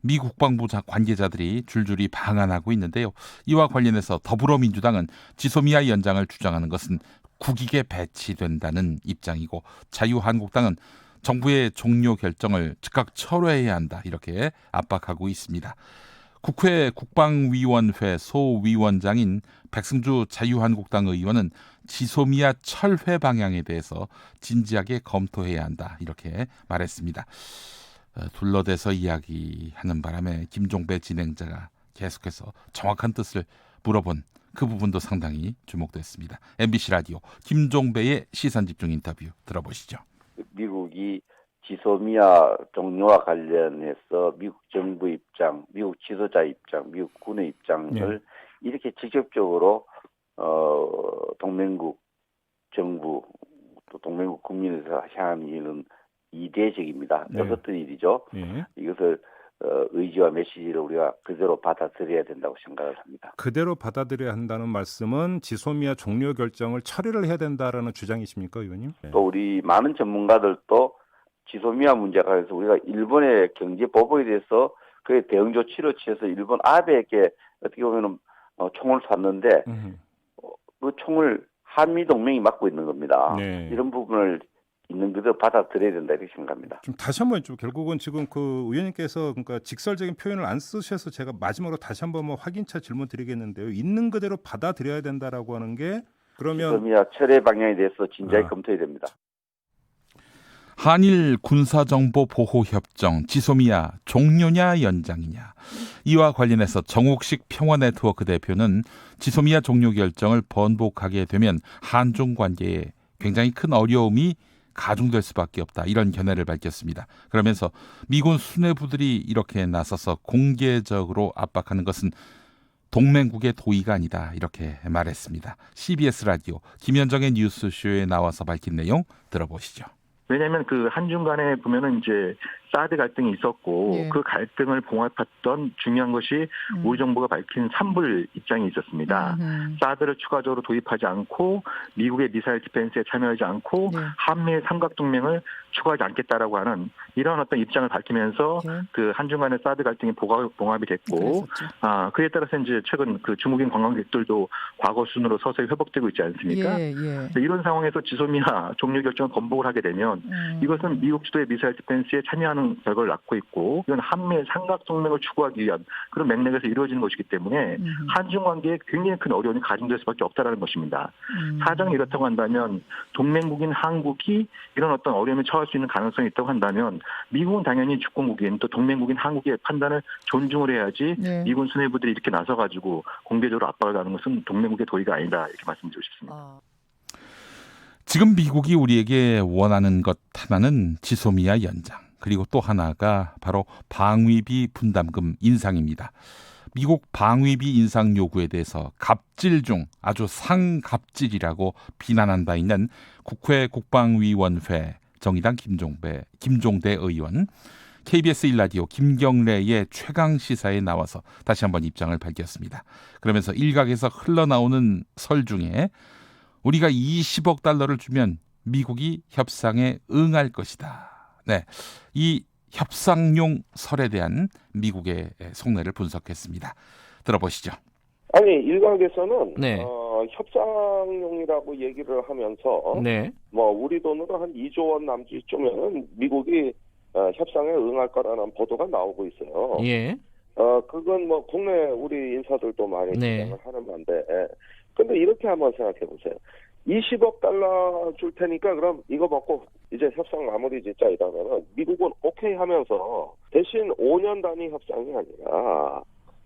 미 국방부 관계자들이 줄줄이 방한하고 있는데요. 이와 관련해서 더불어민주당은 지소미아 연장을 주장하는 것은 국익에 배치된다는 입장이고, 자유한국당은 정부의 종료 결정을 즉각 철회해야 한다, 이렇게 압박하고 있습니다. 국회 국방위원회 소위원장인 백승주 자유한국당 의원은 지소미아 철회 방향에 대해서 진지하게 검토해야 한다, 이렇게 말했습니다. 둘러대서 이야기하는 바람에 김종배 진행자가 계속해서 정확한 뜻을 물어본 그 부분도 상당히 주목됐습니다. MBC 라디오 김종배의 시선집중 인터뷰 들어보시죠. 미국이 지소미아 종료와 관련해서 미국 정부 입장, 미국 지도자 입장, 미국 군의 입장을 이렇게 직접적으로 동맹국 정부 또 동맹국 국민에서 향한 일은 이례적입니다. 어떤 일이죠. 이것을 의지와 메시지를 우리가 그대로 받아들여야 된다고 생각을 합니다. 그대로 받아들여야 한다는 말씀은 지소미아 종료 결정을 처리를 해야 된다라는 주장이십니까, 의원님? 또 우리 많은 전문가들도 지소미아 문제가 관해서 우리가 일본의 경제 보복에 대해서 그의 대응 조치를 취해서 일본 아베에게 어떻게 보면 총을 쐈는데 그 총을 한미 동맹이 맡고 있는 겁니다. 이런 부분을 있는 그대로 받아들여야 된다, 이렇게 생각합니다. 좀 다시 한번 좀 결국은 지금 그 의원님께서 그러니까 직설적인 표현을 안 쓰셔서 제가 마지막으로 다시 한번 확인차 질문 드리겠는데요. 있는 그대로 받아들여야 된다라고 하는 게 그러면 지소미아 철회 방향에 대해서 진지하게 검토해야 됩니다. 한일 군사정보보호협정 지소미아 종료냐 연장이냐, 이와 관련해서 정옥식 평화네트워크 대표는 지소미아 종료 결정을 번복하게 되면 한중 관계에 굉장히 큰 어려움이 가중될 수밖에 없다, 이런 견해를 밝혔습니다. 그러면서 미군 수뇌부들이 이렇게 나서서 공개적으로 압박하는 것은 동맹국의 도의가 아니다, 이렇게 말했습니다. CBS 라디오 김현정의 뉴스쇼에 나와서 밝힌 내용 들어보시죠. 왜냐하면 그 한중 간에 보면은 이제 사드 갈등이 있었고 예. 그 갈등을 봉합했던 중요한 것이 우리 정부가 밝힌 산불 입장이 있었습니다. 사드를 추가적으로 도입하지 않고 미국의 미사일 디펜스에 참여하지 않고 한미의 삼각동맹을 추구하지 않겠다라고 하는 이런 어떤 입장을 밝히면서 그 한중 간의 사드 갈등이 봉합이 됐고 그에 따라서 이제 최근 그 중국인 관광객들도 과거 순으로 서서히 회복되고 있지 않습니까? 이런 상황에서 지소미아 종료 결정을 번복을 하게 되면 이것은 미국 주도의 미사일 디펜스에 참여하는 결과를 낳고 있고 이건 한미의 삼각동맹을 추구하기 위한 그런 맥락에서 이루어지는 것이기 때문에 한중 관계에 굉장히 큰 어려움이 가중될 수밖에 없다라는 것입니다. 사정이 이렇다고 한다면 동맹국인 한국이 이런 어떤 어려움에 처할 수 있는 가능성이 있다고 한다면 미국은 당연히 주권국인 또 동맹국인 한국의 판단을 존중을 해야지 미군 수뇌부들이 이렇게 나서가지고 공개적으로 압박을 가는 것은 동맹국의 도리가 아니다 이렇게 말씀드리고 싶습니다. 지금 미국이 우리에게 원하는 것 하나는 지소미아 연장, 그리고 또 하나가 바로 방위비 분담금 인상입니다. 미국 방위비 인상 요구에 대해서 갑질 중 아주 상갑질이라고 비난한 바 있는 국회 국방위원회 정의당 김종대 의원, KBS 1라디오 김경래의 최강시사에 나와서 다시 한번 입장을 밝혔습니다. 그러면서 일각에서 흘러나오는 설 중에 우리가 20억 달러를 주면 미국이 협상에 응할 것이다. 네, 이 협상용 설에 대한 미국의 속내를 분석했습니다. 들어보시죠. 아니 일각에서는 네. 협상용이라고 얘기를 하면서 네. 뭐 우리 돈으로 한 2조 원 남짓쯤은 미국이 협상에 응할 거라는 보도가 나오고 있어요. 예. 그건 뭐 국내 우리 인사들도 많이 네. 주장을 하는 건데, 근데 이렇게 한번 생각해 보세요. 20억 달러 줄 테니까 그럼 이거 먹고 이제 협상 마무리 짓자 이러면은 미국은 오케이 하면서 대신 5년 단위 협상이 아니라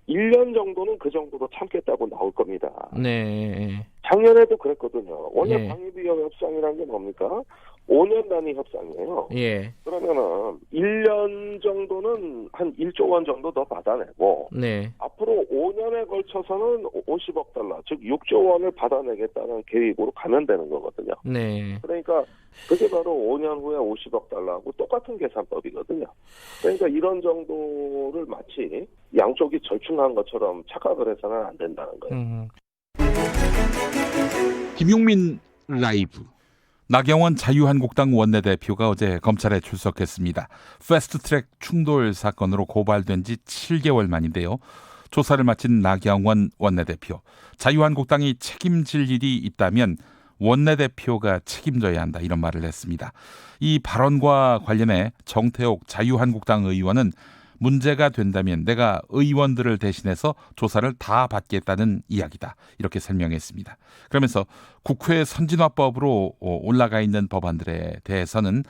1년 정도는 그 정도로 참겠다고 나올 겁니다. 네. 작년에도 그랬거든요. 원래 예. 방위비 협상이라는 게 뭡니까? 5년 단위 협상이에요. 예. 그러면은 1년 정도는 한 1조 원 정도 더 받아내고 네. 앞으로 5년에 걸쳐서는 50억 달러, 즉 6조 원을 받아내겠다는 계획으로 가면 되는 거거든요. 네. 그러니까 그게 바로 5년 후에 50억 달러하고 똑같은 계산법이거든요. 그러니까 이런 정도를 마치 양쪽이 절충한 것처럼 착각을 해서는 안 된다는 거예요. 김용민 라이브. 나경원 자유한국당 원내대표가 어제 검찰에 출석했습니다. 패스트트랙 충돌 사건으로 고발된 지 7개월 만인데요. 조사를 마친 나경원 원내대표. 자유한국당이 책임질 일이 있다면 원내대표가 책임져야 한다, 이런 말을 했습니다. 이 발언과 관련해 정태옥 자유한국당 의원은 문제가 된다면 내가 의원들을 대신해서 조사를 다 받겠다는 이야기다, 이렇게 설명했습니다. 그러면서 국회 선진화법으로 올라가 있는 법안들에 대해서는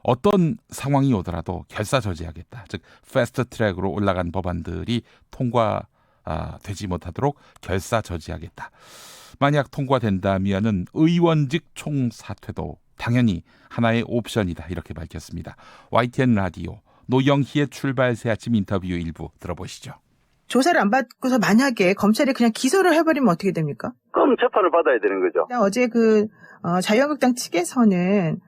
어떤 상황이 오더라도 결사저지하겠다. 즉 패스트트랙으로 올라간 법안들이 통과되지 못하도록 결사저지하겠다. 만약 통과된다면은 의원직 총사퇴도 당연히 하나의 옵션이다, 이렇게 밝혔습니다. YTN 라디오 노영희의 출발새 아침 인터뷰 일부 들어보시죠. 조사를 안 받고서 만약에 검찰이 그냥 기소를 해버리면 어떻게 됩니까? 그럼 재판을 받아야 되는 거죠. 어제 자유한국당 측에서는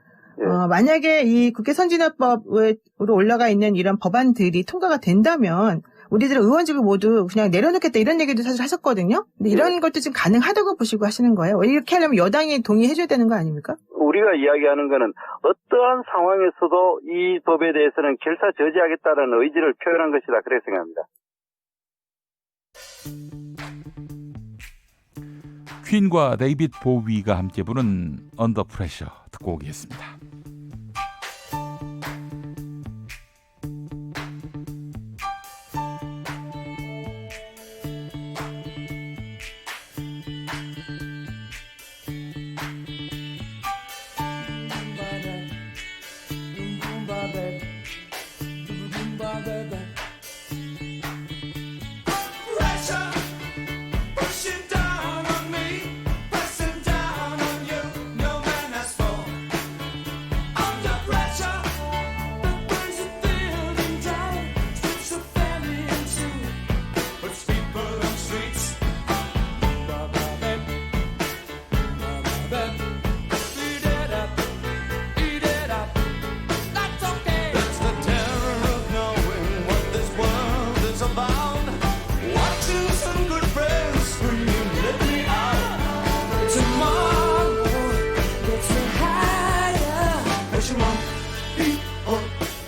만약에 이 국회 선진화법으로 올라가 있는 이런 법안들이 통과가 된다면 우리들은 의원직을 모두 그냥 내려놓겠다, 이런 얘기도 사실 하셨거든요. 근데 이런 것도 지금 가능하다고 보시고 하시는 거예요? 이렇게 하려면 여당이 동의해줘야 되는 거 아닙니까? 우리가 이야기하는 거는 어떠한 상황에서도 이 법에 대해서는 결사저지하겠다는 의지를 표현한 것이다, 그렇게 생각합니다. 퀸과 데이빗 보위가 함께 부른 언더 프레셔 듣고 오겠습니다.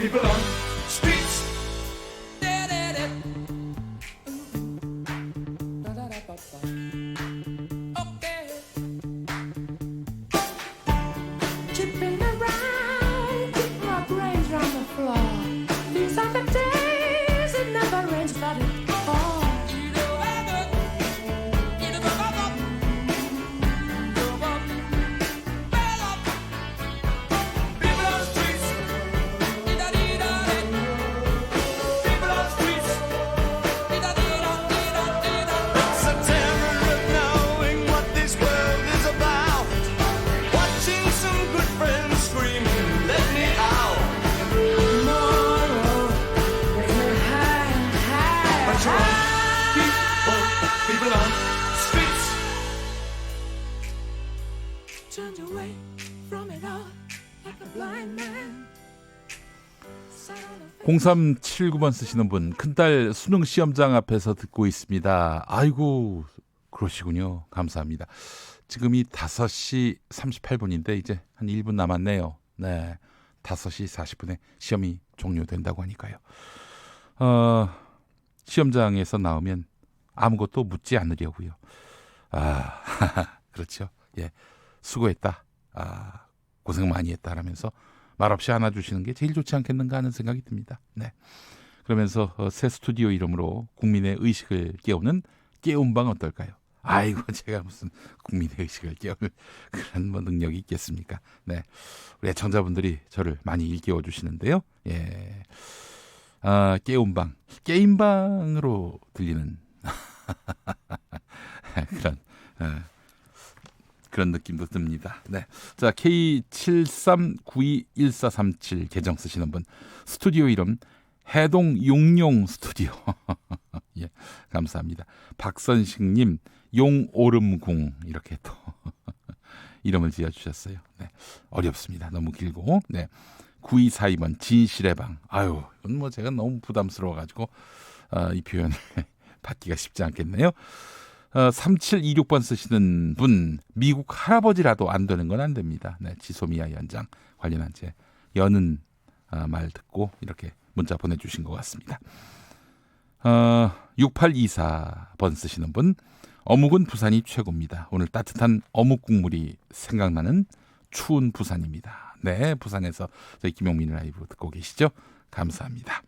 people on streets. Tripping around, keep my brains on the floor. These are the days it never rains, but it pours. Turned away from it all like a blind man. 0379번 쓰시는 분, 큰딸 수능 시험장 앞에서 듣고 있습니다. 아이고, 그러시군요. 감사합니다. 지금이 5시 38분인데 이제 한 1분 남았네요. 네, 5시 40분에 시험이 종료된다고 하니까요. 시험장에서 나오면 아무것도 묻지 않으려고요. 그렇죠. 예, 수고했다. 고생 많이 했다라면서 말없이 안아주시는 게 제일 좋지 않겠는가 하는 생각이 듭니다. 네. 그러면서 새 스튜디오 이름으로 국민의 의식을 깨우는 깨움방 어떨까요? 아이고, 제가 무슨 국민의 의식을 깨울 그런 뭐 능력이 있겠습니까? 네, 우리 애청자분들이 저를 많이 일깨워 주시는데요. 예, 깨움방, 게임방으로 들리는 그런 느낌도 듭니다. 네. 자, K73921437 계정 쓰시는 분, 스튜디오 이름 해동 용용 스튜디오. 예, 감사합니다. 박선식님, 용오름궁 이렇게 또 이름을 지어주셨어요. 네, 어렵습니다. 너무 길고. 네, 9242번 진실의 방. 아유, 이건 뭐 제가 너무 부담스러워가지고 이 표현을 받기가 쉽지 않겠네요. 3726번 쓰시는 분, 미국 할아버지라도 안 되는 건 안 됩니다. 네, 지소미아 연장 관련한 제 여는 말 듣고 이렇게 문자 보내주신 것 같습니다. 6824번 쓰시는 분, 어묵은 부산이 최고입니다. 오늘 따뜻한 어묵 국물이 생각나는 추운 부산입니다. 네, 부산에서 저희 김용민 라이브 듣고 계시죠? 감사합니다.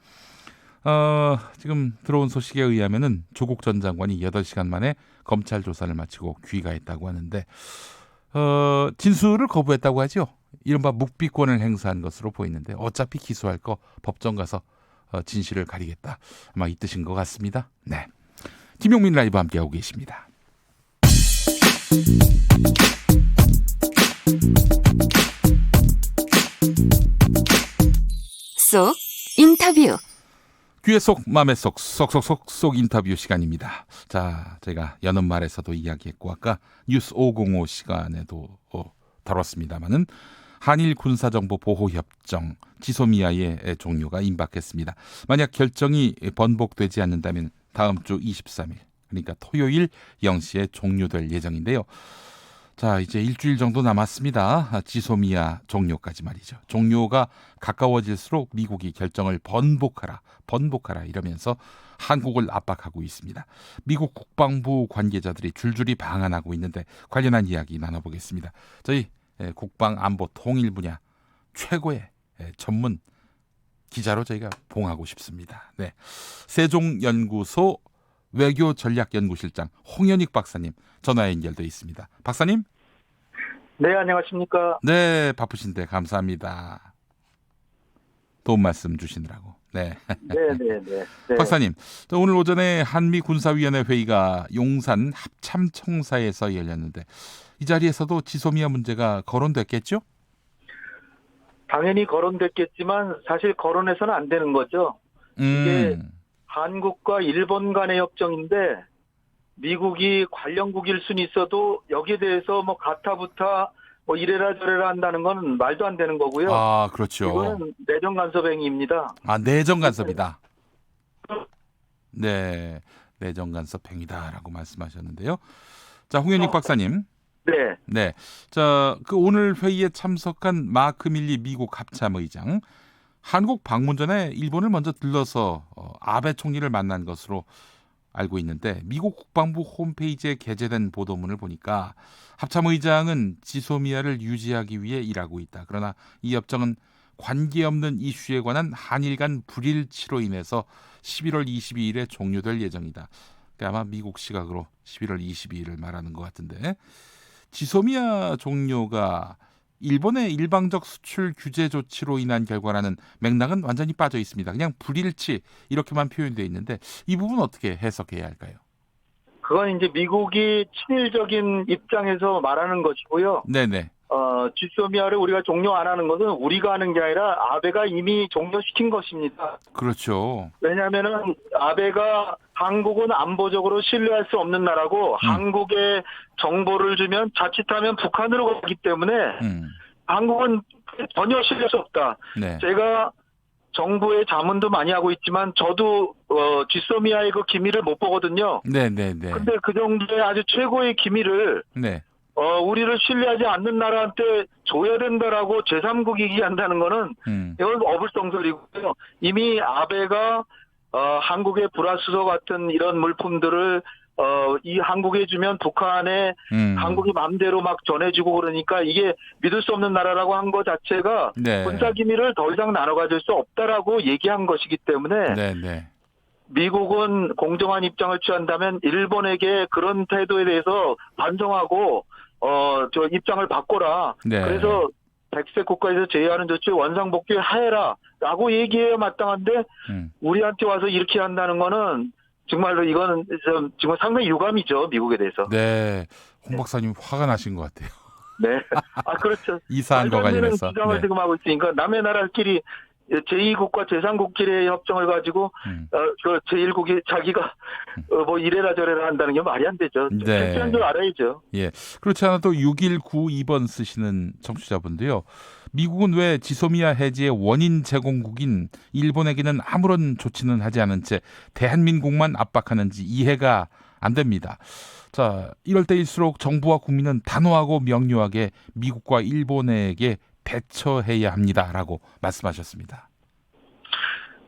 지금 들어온 소식에 의하면은 조국 전 장관이 8시간 만에 검찰 조사를 마치고 귀가했다고 하는데 진술을 거부했다고 하죠. 이른바 묵비권을 행사한 것으로 보이는데 어차피 기소할 거 법정 가서 진실을 가리겠다. 아마 이 뜻인 것 같습니다. 네, 김용민 라이브 함께하고 계십니다. 쏙 인터뷰. 귀에 속 마음에 속 쏙쏙쏙 인터뷰 시간입니다. 자, 제가 여는 말에서도 이야기했고 아까 뉴스 505 시간에도 다뤘습니다마는 한일 군사정보 보호협정 지소미아의 종료가 임박했습니다. 만약 결정이 번복되지 않는다면 다음 주 23일, 그러니까 토요일 0시에 종료될 예정인데요. 자, 이제 일주일 정도 남았습니다. 지소미아 종료까지 말이죠. 종료가 가까워질수록 미국이 결정을 번복하라 이러면서 한국을 압박하고 있습니다. 미국 국방부 관계자들이 줄줄이 방한하고 있는데 관련한 이야기 나눠보겠습니다. 저희 국방안보 통일 분야 최고의 전문 기자로 저희가 봉하고 싶습니다. 네, 세종연구소 외교전략연구실장 홍현익 박사님 전화 연결돼 있습니다. 박사님? 네, 안녕하십니까? 네, 바쁘신데 감사합니다. 도움 말씀 주시느라고. 네. 네. 박사님, 오늘 오전에 한미군사위원회 회의가 용산 합참청사에서 열렸는데 이 자리에서도 지소미아 문제가 거론됐겠죠? 당연히 거론됐겠지만 사실 거론해서는 안 되는 거죠. 이게 한국과 일본 간의 협정인데 미국이 관련국일 수는 있어도 여기에 대해서 뭐 가타부타 뭐 이래라 저래라 한다는 건 말도 안 되는 거고요. 아, 그렇죠. 이거는 내정 간섭 행위입니다. 아, 내정 간섭이다. 네, 내정 간섭 행위다라고 말씀하셨는데요. 자, 홍현익 박사님. 네. 자, 그 오늘 회의에 참석한 마크 밀리 미국 합참의장, 한국 방문 전에 일본을 먼저 들러서 아베 총리를 만난 것으로 알고 있는데 미국 국방부 홈페이지에 게재된 보도문을 보니까 합참의장은 지소미아를 유지하기 위해 일하고 있다. 그러나 이 협정은 관계없는 이슈에 관한 한일 간 불일치로 인해서 11월 22일에 종료될 예정이다. 그러니까 아마 미국 시각으로 11월 22일을 말하는 것 같은데 지소미아 종료가 일본의 일방적 수출 규제 조치로 인한 결과라는 맥락은 완전히 빠져 있습니다. 그냥 불일치 이렇게만 표현되어 있는데 이 부분 어떻게 해석해야 할까요? 그건 이제 미국이 친일적인 입장에서 말하는 것이고요. 네네. 지소미아를 우리가 종료 안 하는 것은 우리가 하는 게 아니라 아베가 이미 종료시킨 것입니다. 그렇죠. 왜냐하면은 아베가 한국은 안보적으로 신뢰할 수 없는 나라고 한국에 정보를 주면 자칫하면 북한으로 가기 때문에 한국은 전혀 신뢰할 수 없다. 네. 제가 정부의 자문도 많이 하고 있지만 저도 지소미아의 그 기밀을 못 보거든요. 네네네. 근데 그 정도의 아주 최고의 기밀을 네. 우리를 신뢰하지 않는 나라한테 줘야 된다라고 제3국이 얘기한다는 거는 이건 어불성설이고요. 이미 아베가 한국의 불화수소 같은 이런 물품들을 이 한국에 주면 북한에 한국이 마음대로 막 전해주고 그러니까 이게 믿을 수 없는 나라라고 한 것 자체가 네. 군사기밀을 더 이상 나눠 가질 수 없다라고 얘기한 것이기 때문에 네네. 미국은 공정한 입장을 취한다면 일본에게 그런 태도에 대해서 반성하고 저 입장을 바꿔라. 네. 그래서 백색 국가에서 제외하는 조치 원상복귀 하해라라고 얘기해야 마땅한데 우리한테 와서 이렇게 한다는 거는 정말로 이거는 지금 상당히 유감이죠. 미국에 대해서. 네. 홍 박사님 화가 나신 것 같아요. 네. 그렇죠. 이 사안과 관련해서. 주장을 네. 지금 하고 있으니까 남의 나라끼리 제2국과 제3국끼리의 협정을 가지고 그 제1국이 자기가 뭐 이래라 저래라 한다는 게 말이 안 되죠. 네. 실제한 줄 알아야죠. 예. 그렇지 않아도 6192번 쓰시는 청취자분도요. 미국은 왜 지소미아 해지의 원인 제공국인 일본에게는 아무런 조치는 하지 않은 채 대한민국만 압박하는지 이해가 안 됩니다. 자, 이럴 때일수록 정부와 국민은 단호하고 명료하게 미국과 일본에게 대처해야 합니다라고 말씀하셨습니다.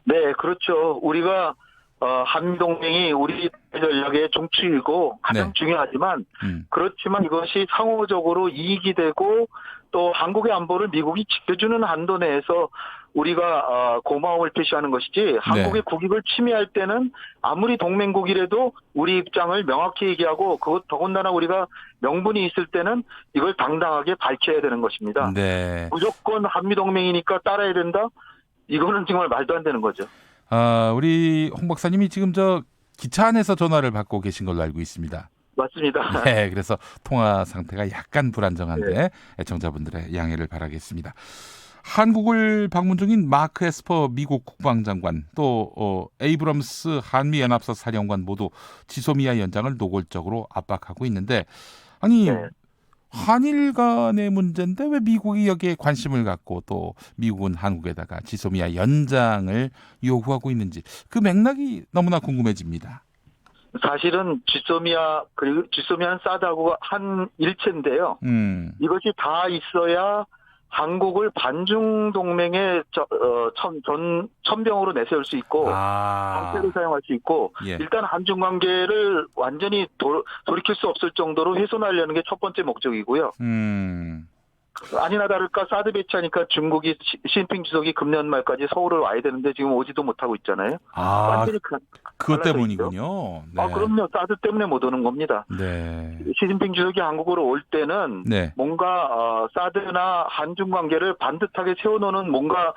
네, 그렇죠. 우리가 한미동맹이 우리 전략의 중추이고 가장 중요하지만 그렇지만 이것이 상호적으로 이익이 되고 또 한국의 안보를 미국이 지켜주는 한도 내에서 우리가 고마움을 표시하는 것이지 한국의 국익을 침해할 때는 아무리 동맹국이라도 우리 입장을 명확히 얘기하고 그것 더군다나 우리가 명분이 있을 때는 이걸 당당하게 밝혀야 되는 것입니다. 네. 무조건 한미동맹이니까 따라야 된다? 이거는 정말 말도 안 되는 거죠. 우리 홍 박사님이 지금 저 기차 안에서 전화를 받고 계신 걸로 알고 있습니다. 맞습니다. 네, 그래서 통화 상태가 약간 불안정한데 애청자분들의 양해를 바라겠습니다. 한국을 방문 중인 마크 에스퍼 미국 국방장관 또 에이브럼스 한미연합사 사령관 모두 지소미아 연장을 노골적으로 압박하고 있는데 아니 한일 간의 문제인데 왜 미국이 여기에 관심을 갖고 또 미국은 한국에다가 지소미아 연장을 요구하고 있는지 그 맥락이 너무나 궁금해집니다. 사실은 지소미아 그리고 지소미아는 사드하고 한 일체인데요. 이것이 다 있어야 한국을 반중 동맹의 천병으로 내세울 수 있고 방패로 사용할 수 있고 일단 한중 관계를 완전히 돌이킬 수 없을 정도로 훼손하려는 게 첫 번째 목적이고요. 아니나 다를까 사드 배치하니까 중국이 시진핑 주석이 금년 말까지 서울을 와야 되는데 지금 오지도 못하고 있잖아요. 완전히 그것 때문이군요. 네. 그럼요. 사드 때문에 못 오는 겁니다. 네. 시진핑 주석이 한국으로 올 때는 뭔가 사드나 한중 관계를 반듯하게 세워놓는 뭔가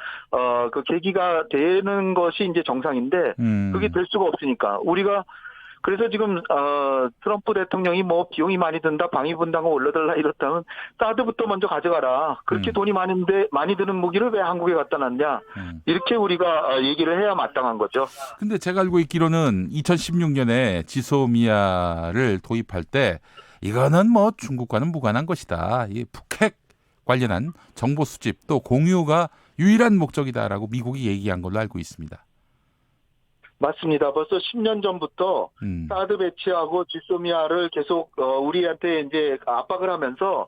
그 계기가 되는 것이 이제 정상인데 그게 될 수가 없으니까 우리가 그래서 지금 트럼프 대통령이 뭐 비용이 많이 든다, 방위 분담금 올려달라 이렇다면 사드부터 먼저 가져가라. 그렇게 돈이 많이 드는 무기를 왜 한국에 갖다 놨냐. 이렇게 우리가 얘기를 해야 마땅한 거죠. 근데 제가 알고 있기로는 2016년에 지소미아를 도입할 때 이거는 뭐 중국과는 무관한 것이다. 이 북핵 관련한 정보 수집 또 공유가 유일한 목적이다라고 미국이 얘기한 걸로 알고 있습니다. 맞습니다. 벌써 10년 전부터 사드 배치하고 지소미아를 계속 우리한테 이제 압박을 하면서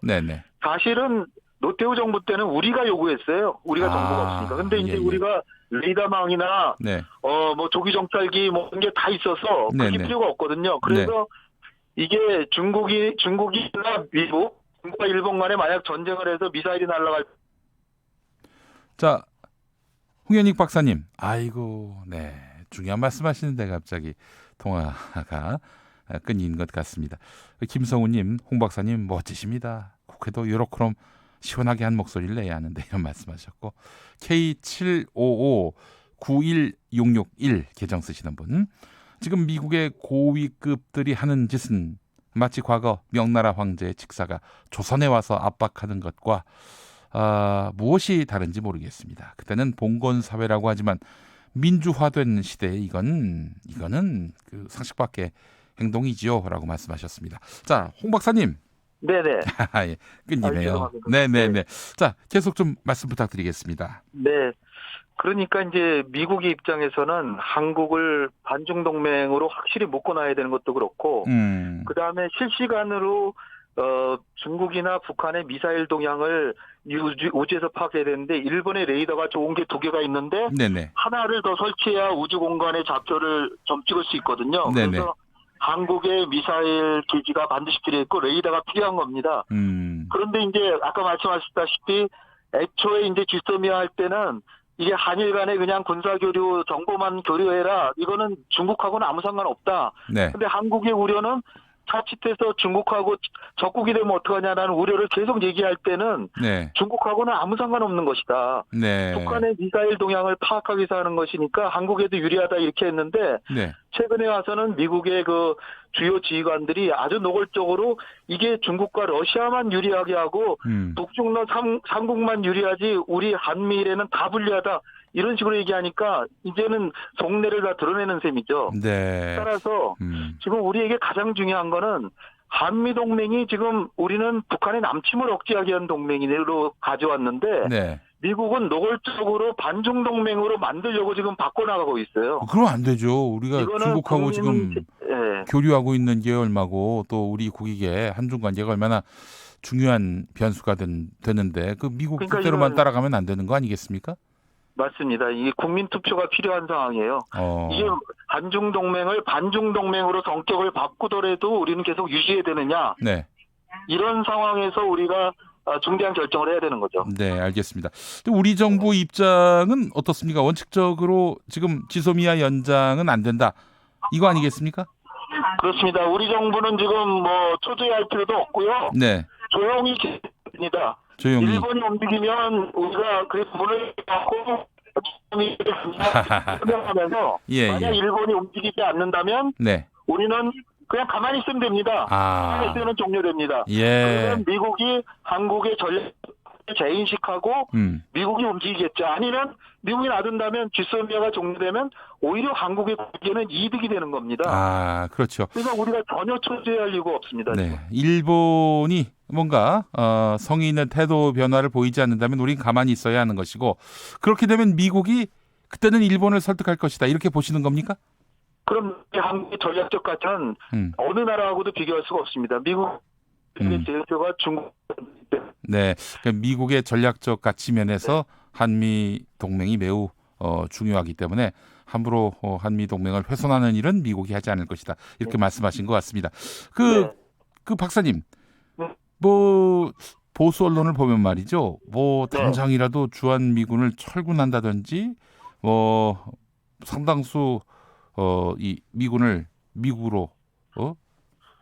사실은 노태우 정부 때는 우리가 요구했어요. 우리가 정보가 없으니까. 근데 이제 우리가 레이더망이나 네. 뭐 조기 정찰기 뭐 이런 게 다 있어서 그게 필요가 없거든요. 그래서 이게 중국이나 미국, 중국과 일본 간에 만약 전쟁을 해서 미사일이 날아갈 자, 홍현익 박사님. 아이고, 네. 중요한 말씀하시는데 갑자기 통화가 끊긴 것 같습니다. 김성우님, 홍 박사님 멋지십니다. 국회도 요렇게럼 시원하게 한 목소리를 내야 하는데 이런 말씀하셨고 K75591661 계정 쓰시는 분. 지금 미국의 고위급들이 하는 짓은 마치 과거 명나라 황제의 직사가 조선에 와서 압박하는 것과 무엇이 다른지 모르겠습니다. 그때는 봉건 사회라고 하지만 민주화된 시대에 이거는 그 상식 밖의 행동이지요라고 말씀하셨습니다. 자, 홍 박사님. 네네. 예, 끊기네요. 네네네. 자, 계속 좀 말씀 부탁드리겠습니다. 네. 그러니까 이제 미국의 입장에서는 한국을 반중 동맹으로 확실히 묶어놔야 되는 것도 그렇고, 그 다음에 실시간으로 중국이나 북한의 미사일 동향을 우주에서 파악해야 되는데 일본의 레이더가 좋은 게 2개가 있는데 네네. 하나를 더 설치해야 우주 공간의 좌표를 좀 찍을 수 있거든요. 네네. 그래서 한국의 미사일 기지가 반드시 필요했고 레이더가 필요한 겁니다. 그런데 이제 아까 말씀하셨다시피 애초에 이제 지소미아 할 때는 이게 한일 간에 그냥 군사 교류 정보만 교류해라. 이거는 중국하고는 아무 상관없다. 네. 근데 한국의 우려는 자칫해서 중국하고 적국이 되면 어떡하냐라는 우려를 계속 얘기할 때는 네. 중국하고는 아무 상관없는 것이다. 네. 북한의 미사일 동향을 파악하기 위해서 하는 것이니까 한국에도 유리하다 이렇게 했는데 네. 최근에 와서는 미국의 그 주요 지휘관들이 아주 노골적으로 이게 중국과 러시아만 유리하게 하고 북중러 삼국만 유리하지 우리 한미일에는 다 불리하다. 이런 식으로 얘기하니까 이제는 속내를 다 드러내는 셈이죠. 네. 따라서 지금 우리에게 가장 중요한 거는 한미동맹이 지금 우리는 북한의 남침을 억제하기 위한 동맹으로 가져왔는데 네. 미국은 노골적으로 반중동맹으로 만들려고 지금 바꿔나가고 있어요. 그러면 안 되죠. 우리가 중국하고 지금 교류하고 있는 게 얼마고 또 우리 국익의 한중 관계가 얼마나 중요한 변수가 되는데 그 미국 뜻대로만 따라가면 안 되는 거 아니겠습니까? 맞습니다. 이게 국민투표가 필요한 상황이에요. 이게 한중동맹을 반중동맹으로 성격을 바꾸더라도 우리는 계속 유지해야 되느냐. 네. 이런 상황에서 우리가 중대한 결정을 해야 되는 거죠. 네, 알겠습니다. 우리 정부 입장은 어떻습니까? 원칙적으로 지금 지소미아 연장은 안 된다. 이거 아니겠습니까? 그렇습니다. 우리 정부는 지금 뭐 초조해할 필요도 없고요. 네. 조용히 계십니다. 조용히. 일본이 움직이면 우리가 그 문을 닫고 설명하면서 만약 일본이 움직이지 않는다면 네. 우리는 그냥 가만히 있으면 됩니다. 가만히 있으면 종료됩니다. 그러면 미국이 한국의 전략을 재인식하고 미국이 움직이겠죠. 아니면 미국이 놔둔다면 지소미아가 종료되면 오히려 한국의 국익에는 이득이 되는 겁니다. 그렇죠. 그래서 우리가 전혀 초조해할 이유가 없습니다. 네. 일본이 뭔가 성의 있는 태도 변화를 보이지 않는다면 우리는 가만히 있어야 하는 것이고 그렇게 되면 미국이 그때는 일본을 설득할 것이다. 이렇게 보시는 겁니까? 그럼 한국의 전략적 가치는 어느 나라하고도 비교할 수가 없습니다. 미국 제조가 중국. 네, 그러니까 미국의 전략적 가치 면에서 한미 동맹이 매우 중요하기 때문에 함부로 한미 동맹을 훼손하는 일은 미국이 하지 않을 것이다. 이렇게 말씀하신 것 같습니다. 그 박사님, 뭐 보수 언론을 보면 말이죠. 뭐 당장이라도 주한 미군을 철군한다든지 뭐 상당수 이 미군을 미국으로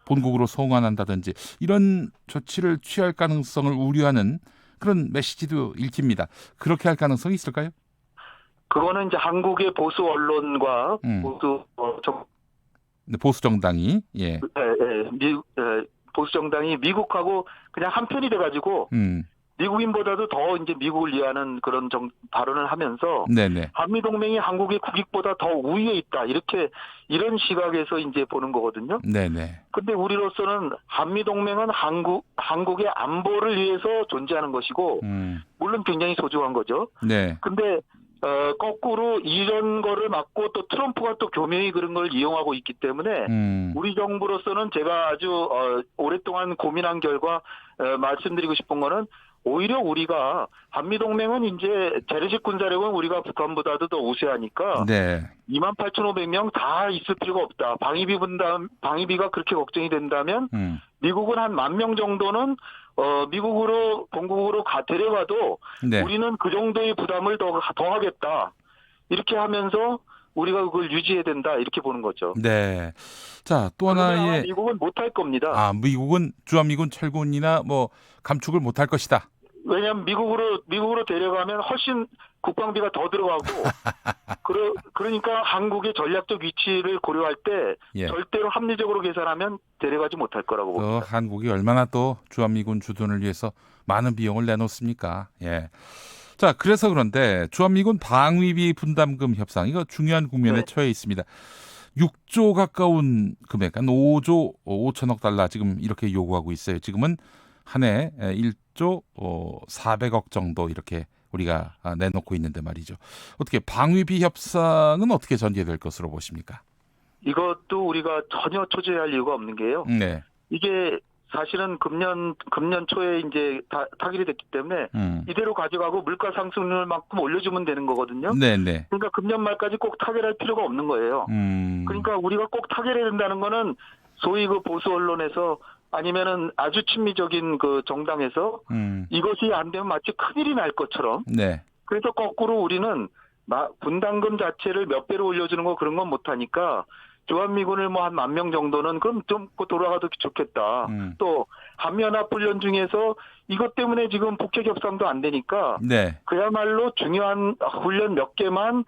본국으로 송환한다든지 이런 조치를 취할 가능성을 우려하는 그런 메시지도 읽힙니다. 그렇게 할 가능성이 있을까요? 그거는 이제 한국의 보수 언론과 보수 정당이 보수 정당이 미국하고 그냥 한편이 돼가지고 미국인보다도 더 이제 미국을 이해하는 그런 발언을 하면서 네네. 한미 동맹이 한국의 국익보다 더 우위에 있다 이런 시각에서 이제 보는 거거든요. 네네. 근데 우리로서는 한미 동맹은 한국의 안보를 위해서 존재하는 것이고 물론 굉장히 소중한 거죠. 네. 근데 거꾸로 이런 거를 막고 또 트럼프가 또 교묘히 그런 걸 이용하고 있기 때문에 우리 정부로서는 제가 아주 오랫동안 고민한 결과 말씀드리고 싶은 거는 오히려 우리가 한미동맹은 이제 재래식 군사력은 우리가 북한보다도 더 우세하니까 네. 28,500명 다 있을 필요가 없다. 방위비가 그렇게 걱정이 된다면 미국은 한 10,000명 정도는 미국으로 본국으로 데려가도 네. 우리는 그 정도의 부담을 더 하겠다. 이렇게 하면서 우리가 그걸 유지해야 된다. 이렇게 보는 거죠. 네. 자, 또 하나의 미국은 못할 겁니다. 아, 미국은 주한미군 철군이나 뭐 감축을 못할 것이다. 왜냐하면 미국으로 데려가면 훨씬 국방비가 더 들어가고 그러니까 한국의 전략적 위치를 고려할 때 예. 절대로 합리적으로 계산하면 데려가지 못할 거라고 봅니다. 한국이 얼마나 또 주한미군 주둔을 위해서 많은 비용을 내놓습니까? 예. 자, 그래서 그런데 주한미군 방위비 분담금 협상 이거 중요한 국면에 처해 있습니다. 6조 가까운 금액, 한 5조 5천억 달러 지금 이렇게 요구하고 있어요. 지금은 한 해 1조 400억 정도 이렇게 우리가 내놓고 있는데 말이죠. 어떻게 방위비 협상은 어떻게 전개될 것으로 보십니까? 이것도 우리가 전혀 초조해할 이유가 없는 게요. 네. 이게 사실은 금년 초에 이제 타결이 됐기 때문에 이대로 가져가고 물가 상승률만큼 올려주면 되는 거거든요. 네네. 그러니까 금년 말까지 꼭 타결할 필요가 없는 거예요. 그러니까 우리가 꼭 타결해야 된다는 거는 소위 그 보수 언론에서 아니면은 아주 친미적인 그 정당에서 이것이 안 되면 마치 큰일이 날 것처럼. 네. 그래서 거꾸로 우리는 분담금 자체를 몇 배로 올려주는 거 그런 건 못하니까 주한미군을 뭐 한 10,000명 정도는 그럼 좀 돌아가도 좋겠다. 또 한미연합훈련 중에서 이것 때문에 지금 북핵 협상도 안 되니까 네. 그야말로 중요한 훈련 몇 개만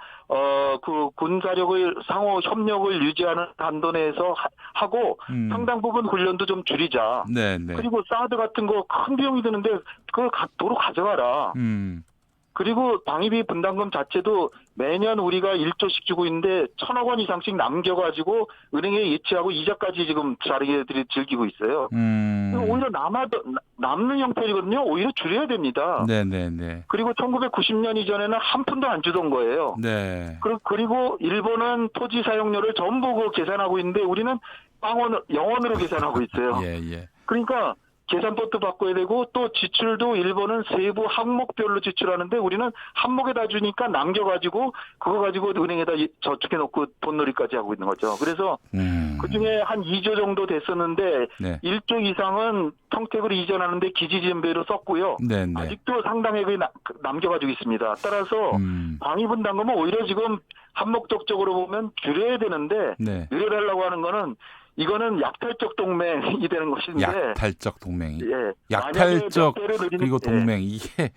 그 군사력을 상호 협력을 유지하는 한도 내에서 하고 상당 부분 훈련도 좀 줄이자. 네, 네. 그리고 사드 같은 거 큰 비용이 드는데 그걸 도로 가져가라. 그리고 방위비 분담금 자체도 매년 우리가 1조씩 주고 있는데 1,000억 원 이상씩 남겨가지고 은행에 예치하고 이자까지 지금 자기들이 즐기고 있어요. 오히려 남는 형편이거든요. 오히려 줄여야 됩니다. 네네네. 그리고 1990년 이전에는 한 푼도 안 주던 거예요. 네. 그리고 일본은 토지 사용료를 전부 계산하고 있는데 우리는 영원으로 계산하고 있어요. 예. 그러니까 계산법도 바꿔야 되고 또 지출도 일본은 세부 항목별로 지출하는데 우리는 한목에다 주니까 남겨가지고 그거 가지고 은행에다 저축해 놓고 돈놀이까지 하고 있는 거죠. 그래서 그중에 한 2조 정도 됐었는데 네. 1조 이상은 평택으로 이전하는데 기지지원비로 썼고요. 네네. 아직도 상당액을 남겨가지고 있습니다. 따라서 방위분담금은 오히려 지금 한목적적으로 보면 줄여야 되는데 네. 늘려달라고 하는 거는 이거는 약탈적 동맹이 되는 것인데. 약탈적 동맹이. 예. 약탈적 그리고 동맹 이게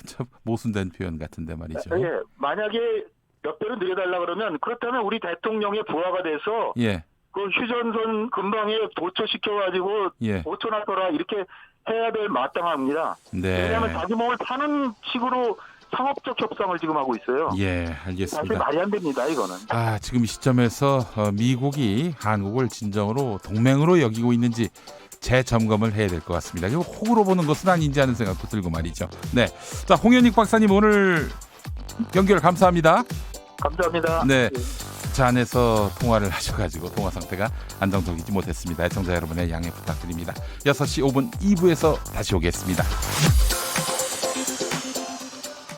참 모순된 표현 같은데 말이죠. 예. 만약에 몇 배로 늘려달라 그러면 그렇다면 우리 대통령의 부하가 돼서 예. 그 휴전선 근방에 도처시켜가지고 예. 5천 하더라 이렇게 해야 될 마땅합니다. 네. 왜냐하면 자기 몸을 파는 식으로 상업적 협상을 지금 하고 있어요. 예, 알겠습니다. 사실 말이 안 됩니다, 이거는. 지금 이 시점에서 미국이 한국을 진정으로 동맹으로 여기고 있는지 재점검을 해야 될 것 같습니다. 그리고 호구로 보는 것은 아닌지 하는 생각도 들고 말이죠. 네, 자 홍현익 박사님 오늘 연결 감사합니다. 감사합니다. 네, 차 안에서 통화를 하셔가지고 통화 상태가 안정적이지 못했습니다. 애청자 여러분의 양해 부탁드립니다. 6시 5분 2부에서 다시 오겠습니다.